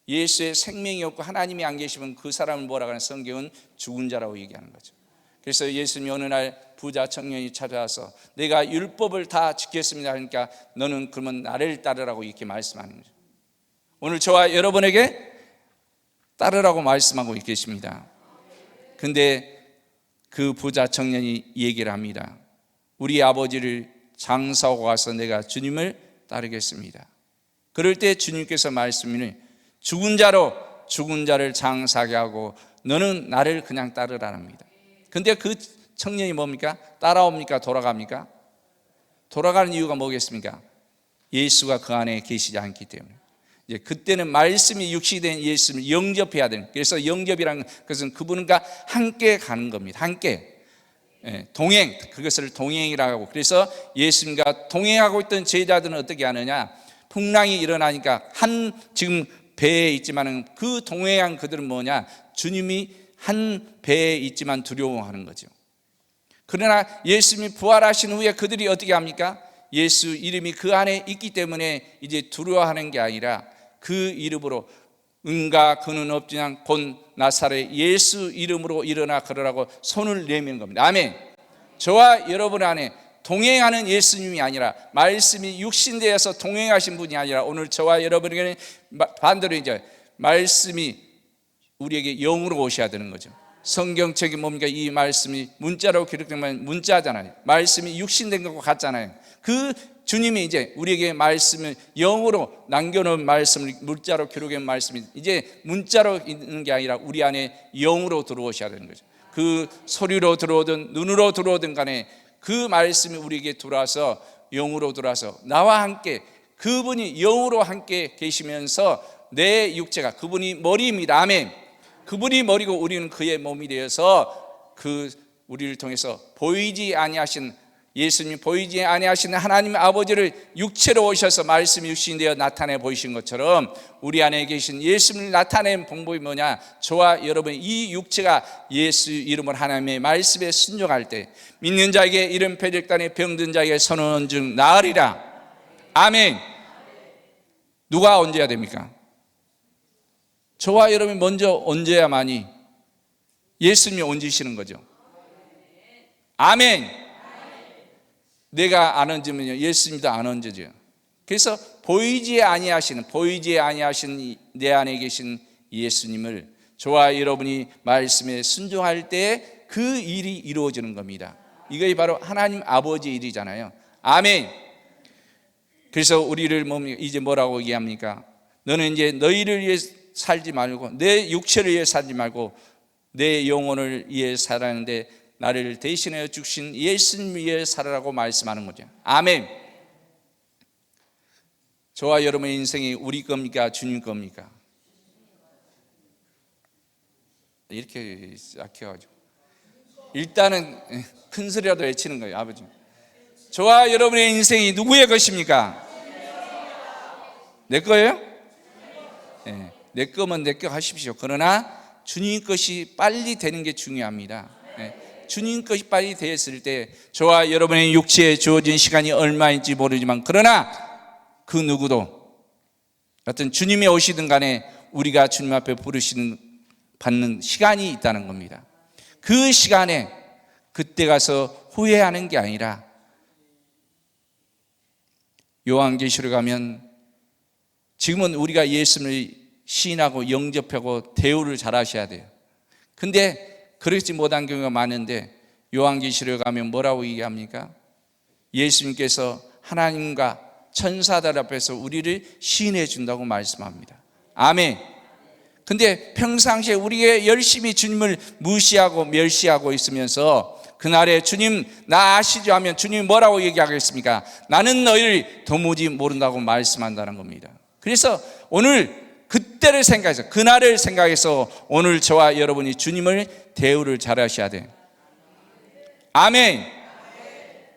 예수의 생명이었고 하나님이 안 계시면 그 사람을 뭐라고 하는, 성경은 죽은 자라고 얘기하는 거죠. 그래서 예수님이 어느 날 부자 청년이 찾아와서 내가 율법을 다 지켰습니다 하니까 너는 그러면 나를 따르라고 이렇게 말씀하는 거죠. 오늘 저와 여러분에게 따르라고 말씀하고 계십니다. 근데 그 부자 청년이 얘기를 합니다. 우리 아버지를 장사하고 가서 내가 주님을 따르겠습니다. 그럴 때 주님께서 말씀을 죽은 자를 장사하게 하고 너는 나를 그냥 따르라랍니다. 근데 그 청년이 뭡니까? 따라옵니까? 돌아갑니까? 돌아가는 이유가 뭐겠습니까? 예수가 그 안에 계시지 않기 때문에. 이제 그때는 말씀이 육시된 예수를 영접해야 되는. 그래서 영접이라는 것은 그분과 함께 가는 겁니다. 함께. 동행, 그것을 동행이라고 하고, 그래서 예수님과 동행하고 있던 제자들은 어떻게 하느냐? 풍랑이 일어나니까 지금 배에 있지만은 그 동행한 그들은 뭐냐? 주님이 한 배에 있지만 두려워하는 거죠. 그러나 예수님이 부활하신 후에 그들이 어떻게 합니까? 예수 이름이 그 안에 있기 때문에 이제 두려워하는 게 아니라 그 이름으로 은과 근은 없지만 곧 나사렛 예수 이름으로 일어나 걸으라고 손을 내미는 겁니다. 아멘. 저와 여러분 안에 동행하는 예수님이 아니라, 말씀이 육신되어서 동행하신 분이 아니라, 오늘 저와 여러분에게는 반대로 이제 말씀이 우리에게 영으로 오셔야 되는 거죠. 성경책이 뭡니까? 이 말씀이 문자로 기록된 문자잖아요. 말씀이 육신된 것과 같잖아요. 그 주님이 이제 우리에게 말씀을 영으로 남겨놓은 말씀을 문자로 기록한 말씀이 이제 문자로 있는 게 아니라 우리 안에 영으로 들어오셔야 되는 거죠. 그 소리로 들어오든 눈으로 들어오든 간에 그 말씀이 우리에게 들어와서 영으로 들어와서 나와 함께, 그분이 영으로 함께 계시면서 내 육체가, 그분이 머리입니다. 아멘. 그분이 머리고 우리는 그의 몸이 되어서 그 우리를 통해서 보이지 아니하신 예수님, 보이지 아니하시는 하나님 아버지를 육체로 오셔서 말씀이 육신이 되어 나타내 보이신 것처럼 우리 안에 계신 예수님을 나타낸 방법이 뭐냐? 저와 여러분 이 육체가 예수 이름으로 하나님의 말씀에 순종할 때 믿는 자에게 이름 패적단에 병든 자에게 선언 중 나으리라. 아멘. 누가 얹어야 됩니까? 저와 여러분이 먼저 얹어야만이 예수님이 얹으시는 거죠. 아멘. 내가 안 얹으면요, 예수님도 안 얹어져요. 그래서 보이지 아니하신 내 안에 계신 예수님을 저와 여러분이 말씀에 순종할 때 그 일이 이루어지는 겁니다. 이게 바로 하나님 아버지의 일이잖아요. 아멘. 그래서 우리를 이제 뭐라고 얘기합니까? 너는 이제 너희를 위해 살지 말고, 내 육체를 위해 살지 말고 내 영혼을 위해 살았는데 나를 대신하여 주신 예수님 위해 살아라고 말씀하는 거죠. 아멘. 저와 여러분의 인생이 우리 겁니까? 주님 겁니까? 이렇게 약해가지고 일단은 큰 소리라도 외치는 거예요. 아버지, 저와 여러분의 인생이 누구의 것입니까? 내 거예요? 네, 내 거면 내 거 하십시오. 그러나 주님 것이 빨리 되는 게 중요합니다. 네, 주님 것이 빨리 되었을 때 저와 여러분의 육체에 주어진 시간이 얼마인지 모르지만, 그러나 그 누구도 어떤 주님이 오시든 간에 우리가 주님 앞에 받는 시간이 있다는 겁니다. 그 시간에 그때 가서 후회하는 게 아니라, 요한계시록 가면 지금은 우리가 예수님을 시인하고 영접하고 대우를 잘 하셔야 돼요. 근데 그렇지 못한 경우가 많은데, 요한계시록 가면 뭐라고 얘기합니까? 예수님께서 하나님과 천사들 앞에서 우리를 시인해 준다고 말씀합니다. 아멘. 근데 평상시에 우리가 열심히 주님을 무시하고 멸시하고 있으면서 그날에 주님 나 아시죠 하면 주님이 뭐라고 얘기하겠습니까? 나는 너희를 도무지 모른다고 말씀한다는 겁니다. 그래서 오늘 그때를 생각해서, 그날을 생각해서 오늘 저와 여러분이 주님을 대우를 잘 하셔야 돼요. 아멘.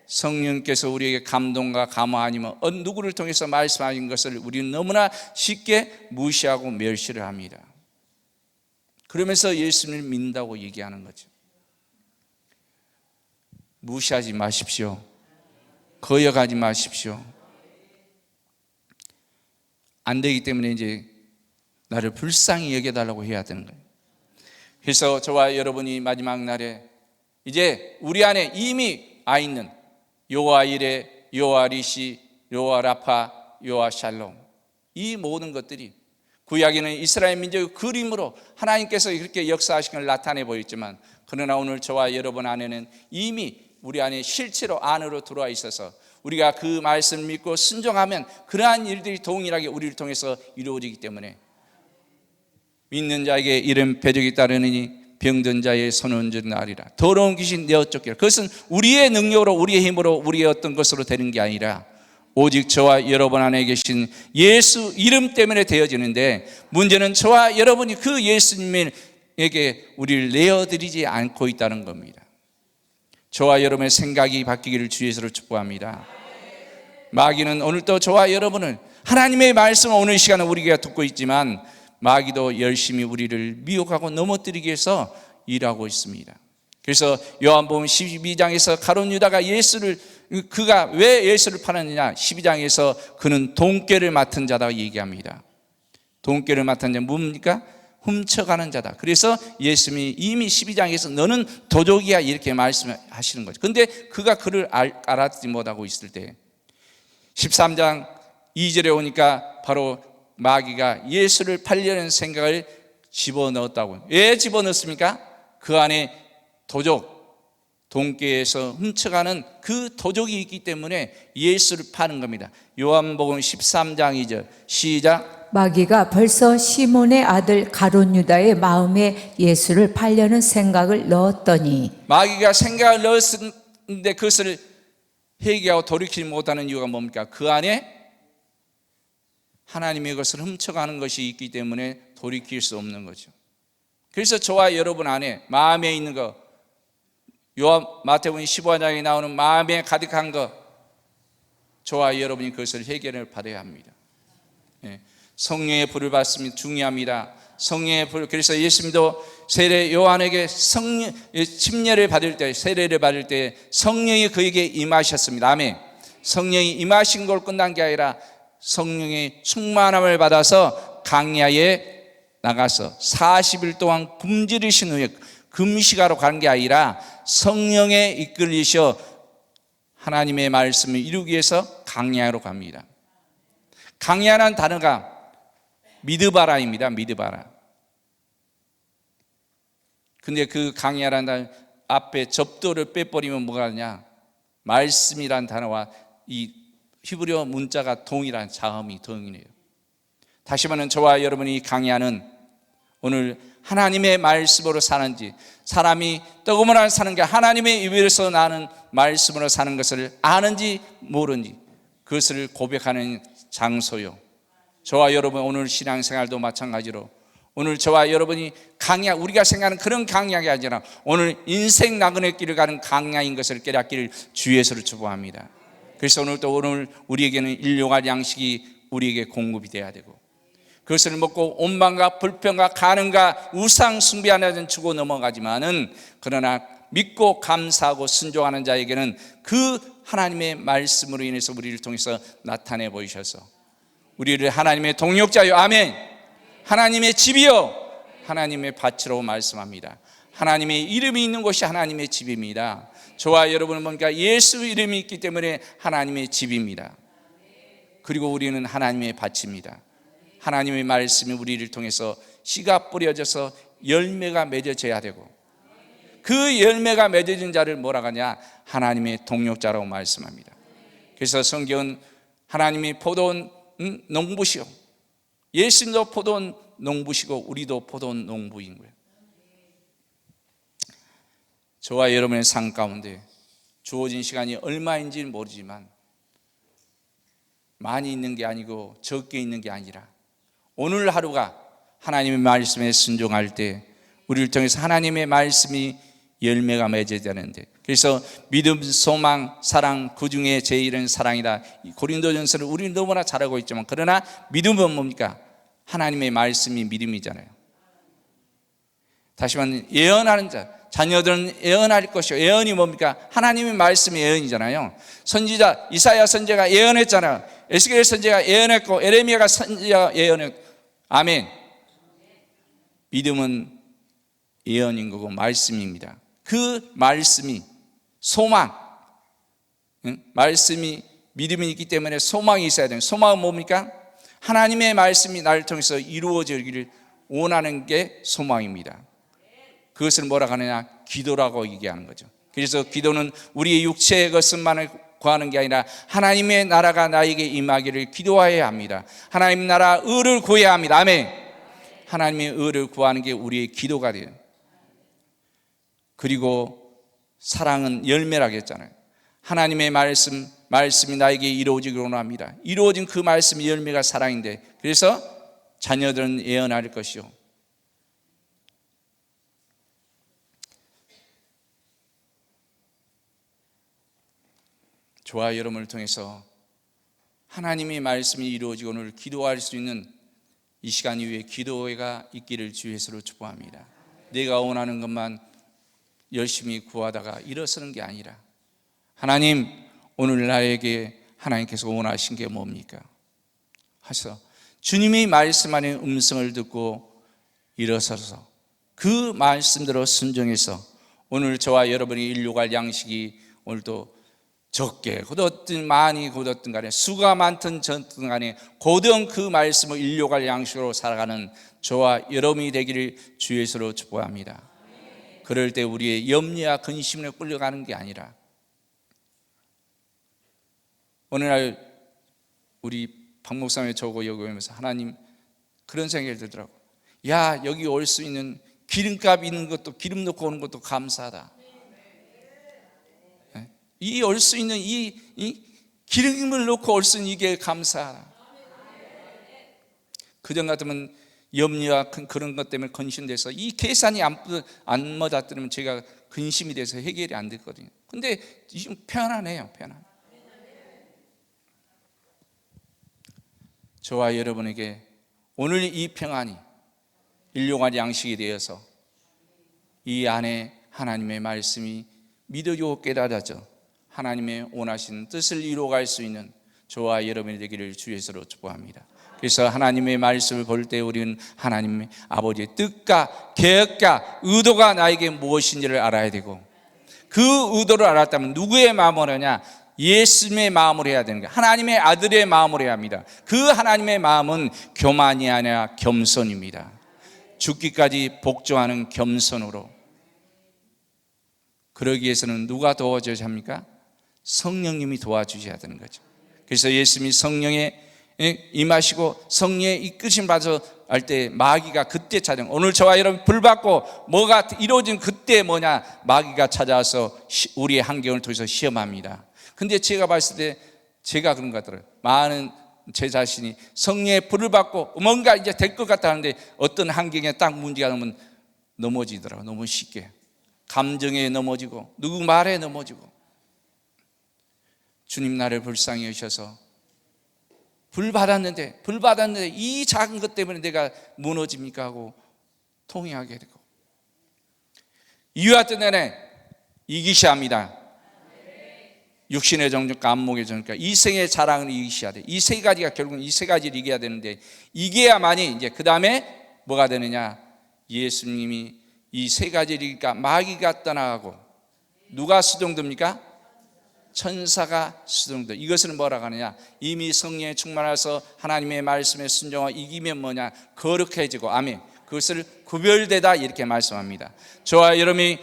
성령께서 우리에게 감동과 감화 아니면 누구를 통해서 말씀하신 것을 우리는 너무나 쉽게 무시하고 멸시를 합니다. 그러면서 예수님을 믿는다고 얘기하는 거죠. 무시하지 마십시오. 거역하지 마십시오. 안 되기 때문에 이제 나를 불쌍히 여겨달라고 해야 되는 거예요. 그래서 저와 여러분이 마지막 날에 이제 우리 안에 이미 와 있는 여호와 이레, 여호와 리시, 여호와 라파, 여호와 샬롬, 이 모든 것들이 구약에는 이스라엘 민족의 그림으로 하나님께서 그렇게 역사하신 걸 나타내 보였지만, 그러나 오늘 저와 여러분 안에는 이미 우리 안에 실체로 안으로 들어와 있어서 우리가 그 말씀을 믿고 순종하면 그러한 일들이 동일하게 우리를 통해서 이루어지기 때문에, 믿는 자에게 이런 배적이 따르느니 병든 자의 손은 나으리라. 더러운 귀신 내어 쫓기라. 그것은 우리의 능력으로, 우리의 힘으로, 우리의 어떤 것으로 되는 게 아니라 오직 저와 여러분 안에 계신 예수 이름 때문에 되어지는데, 문제는 저와 여러분이 그 예수님에게 우리를 내어드리지 않고 있다는 겁니다. 저와 여러분의 생각이 바뀌기를 주 예수로 축복합니다. 마귀는 오늘도 저와 여러분을, 하나님의 말씀을 오늘 시간에 우리가 듣고 있지만 마귀도 열심히 우리를 미혹하고 넘어뜨리기 위해서 일하고 있습니다. 그래서 요한복음 12장에서 가룟 유다가 그가 왜 예수를 팔았느냐, 12장에서 그는 돈꾀를 맡은 자다 얘기합니다. 돈꾀를 맡은 자는 뭡니까? 훔쳐가는 자다. 그래서 예수님이 이미 12장에서 너는 도적이야 이렇게 말씀하시는 거죠. 근데 그가 그를 알아듣지 못하고 있을 때 13장 2절에 오니까 바로 마귀가 예수를 팔려는 생각을 집어넣었다고요. 왜 집어넣습니까? 그 안에 돈꾀에서 훔쳐가는 그 도적이 있기 때문에 예수를 파는 겁니다. 요한복음 13장 2절 시작.
마귀가 벌써 시몬의 아들 가룟 유다의 마음에 예수를 팔려는 생각을 넣었더니,
마귀가 생각을 넣었는데 그것을 회개하고 돌이키지 못하는 이유가 뭡니까? 그 안에 하나님의 것을 훔쳐가는 것이 있기 때문에 돌이킬 수 없는 거죠. 그래서 저와 여러분 안에 마음에 있는 거, 마태복음 15장에 나오는 마음에 가득한 거, 저와 여러분이 그것을 해결을 받아야 합니다. 성령의 불을 받으면 중요합니다. 성령의 불. 그래서 예수님도 세례 요한에게 침례를 받을 때, 세례를 받을 때 성령이 그에게 임하셨습니다. 아멘. 성령이 임하신 걸 끝난 게 아니라 성령의 충만함을 받아서 강야에 나가서 40일 동안 굶주리신 후에 금식하러 가는 게 아니라 성령에 이끌리셔 하나님의 말씀을 이루기 위해서 강야로 갑니다. 강야라는 단어가 미드바라입니다. 미드바라. 근데 그 강야라는 단어 앞에 접도를 빼버리면 뭐가 되냐? 말씀이란 단어와 이 히브리어 문자가 동일한 자음이 동일해요. 다시 말하면 저와 여러분이 강야는 오늘 하나님의 말씀으로 사는지, 사람이 떡으로만 사는 게 하나님의 입에서 나는 말씀으로 사는 것을 아는지 모르는지 그것을 고백하는 장소요. 저와 여러분 오늘 신앙생활도 마찬가지로 오늘 저와 여러분이 강야, 우리가 생각하는 그런 강야가 아니라 오늘 인생 나그네 길을 가는 강야인 것을 깨닫기를 주 예수로 축복합니다. 그래서 오늘 우리에게는 일용할 양식이 우리에게 공급이 돼야 되고, 그것을 먹고 원망과 불평과 간음과 우상 숭배하는 주고 넘어가지만은, 그러나 믿고 감사하고 순종하는 자에게는 그 하나님의 말씀으로 인해서 우리를 통해서 나타내 보이셔서 우리를 하나님의 동역자요, 아멘, 하나님의 집이요, 하나님의 밭이라고 말씀합니다. 하나님의 이름이 있는 곳이 하나님의 집입니다. 저와 여러분은 뭔가 예수 이름이 있기 때문에 하나님의 집입니다. 그리고 우리는 하나님의 밭입니다. 하나님의 말씀이 우리를 통해서 씨가 뿌려져서 열매가 맺어져야 되고, 그 열매가 맺어진 자를 뭐라고 하냐? 하나님의 동역자라고 말씀합니다. 그래서 성경은 하나님이 포도원 농부시오, 예수님도 포도원 농부시고 우리도 포도원 농부인 거예요. 저와 여러분의 삶 가운데 주어진 시간이 얼마인지는 모르지만 많이 있는 게 아니고 적게 있는 게 아니라 오늘 하루가 하나님의 말씀에 순종할 때 우리를 통해서 하나님의 말씀이 열매가 맺어야 되는데, 그래서 믿음, 소망, 사랑, 그 중에 제일은 사랑이다. 고린도전서를 우리는 너무나 잘 알고 있지만, 그러나 믿음은 뭡니까? 하나님의 말씀이 믿음이잖아요. 다시 말하면 예언하는 자, 자녀들은 예언할 것이요. 예언이 뭡니까? 하나님의 말씀이 예언이잖아요. 선지자 이사야 선지자가 예언했잖아요. 에스겔 선지자가 예언했고 에레미야가 선지자가 예언했고, 아멘. 믿음은 예언인 거고 말씀입니다. 그 말씀이 소망, 말씀이 믿음이 있기 때문에 소망이 있어야 돼요. 소망은 뭡니까? 하나님의 말씀이 나를 통해서 이루어지기를 원하는 게 소망입니다. 그것을 뭐라고 하느냐? 기도라고 얘기하는 거죠. 그래서 기도는 우리의 육체의 것만을 구하는 게 아니라 하나님의 나라가 나에게 임하기를 기도해야 합니다. 하나님 나라 의를 구해야 합니다. 아멘. 하나님의 의를 구하는 게 우리의 기도가 돼요. 그리고 사랑은 열매라고 했잖아요. 하나님의 말씀이 나에게 이루어지기를 원합니다. 이루어진 그 말씀의 열매가 사랑인데, 그래서 자녀들은 예언할 것이요. 저와 여러분을 통해서 하나님의 말씀이 이루어지고 오늘 기도할 수 있는 이 시간 이후에 기도회가 있기를 주 예수로 축복합니다. 내가 원하는 것만 열심히 구하다가 일어서는 게 아니라, 하나님 오늘 나에게 하나님께서 원하신 게 뭡니까? 하셔서 주님이 말씀하는 음성을 듣고 일어서서 그 말씀대로 순종해서 오늘 저와 여러분이 일용할 양식이 오늘도 적게 굳었든 많이 굳었든 간에, 수가 많든 적든 간에 고든 그 말씀을 일용할 양식으로 살아가는 저와 여러분이 되기를 주 예수로 축복합니다. 그럴 때 우리의 염려와 근심에 끌려가는 게 아니라, 어느 날 우리 박 목사님의 저거 여기 오면서 하나님 그런 생각이 들더라고. 야, 여기 올 수 있는 기름값 있는 것도, 기름 넣고 오는 것도 감사하다. 이 올 수 있는 이 기름을 넣고 올 수 있는 이게 감사하다. 그전 같으면 염려와 그런 것 때문에 근심돼서 이 계산이 안 맞았더니 제가 근심이 돼서 해결이 안 됐거든요. 근데 좀 편안해요. 편안. 저와 여러분에게 오늘 이 평안이 일용할 양식이 되어서 이 안에 하나님의 말씀이 믿어지고 깨달아져 하나님의 원하신 뜻을 이루어갈 수 있는 저와 여러분이 되기를 주 예수로 축복합니다. 그래서 하나님의 말씀을 볼 때 우리는 하나님의 아버지의 뜻과 계획과 의도가 나에게 무엇인지를 알아야 되고, 그 의도를 알았다면 누구의 마음으로 하냐? 예수님의 마음으로 해야 되는 거예요. 하나님의 아들의 마음으로 해야 합니다. 그 하나님의 마음은 교만이 아니라 겸손입니다. 죽기까지 복종하는 겸손으로. 그러기 위해서는 누가 도와줘야 합니까? 성령님이 도와주셔야 되는 거죠. 그래서 예수님이 성령에 임하시고 성령의 이끄심 받아서 할 때 마귀가 그때 찾아요. 오늘 저와 여러분 불 받고 뭐가 이루어진 그때 뭐냐? 마귀가 찾아와서 우리의 환경을 통해서 시험합니다. 근데 제가 봤을 때 제가 그런 것 같더라고요. 많은 제 자신이 성령의 불을 받고 뭔가 이제 될 것 같다 하는데 어떤 환경에 딱 문제가 나면 넘어지더라고요. 너무 쉽게. 감정에 넘어지고 누구 말에 넘어지고. 주님 나를 불쌍히 여기셔서 불 받았는데 이 작은 것 때문에 내가 무너집니까 하고 통회하게 되고, 이와 때문에 이기셔야 합니다. 육신의 정욕과 안목의 정욕과 이생의 자랑을 이기셔야 돼. 이 세 가지가 결국은 이 세 가지를 이겨야 되는데, 이겨야만이 이제 그 다음에 뭐가 되느냐? 예수님이 이 세 가지를 이기니까 마귀가 떠나가고 누가 수동됩니까? 천사가 수동돼. 이것은 뭐라고 하느냐? 이미 성령에 충만해서 하나님의 말씀에 순종하고 이기면 뭐냐? 거룩해지고, 아멘. 그것을 구별되다 이렇게 말씀합니다. 저와 여러분이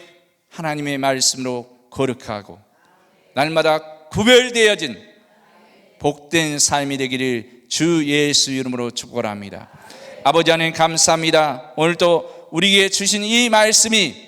하나님의 말씀으로 거룩하고 날마다 구별되어진 복된 삶이 되기를 주 예수 이름으로 축복합니다. 아버지 하나님 감사합니다. 오늘도 우리에게 주신 이 말씀이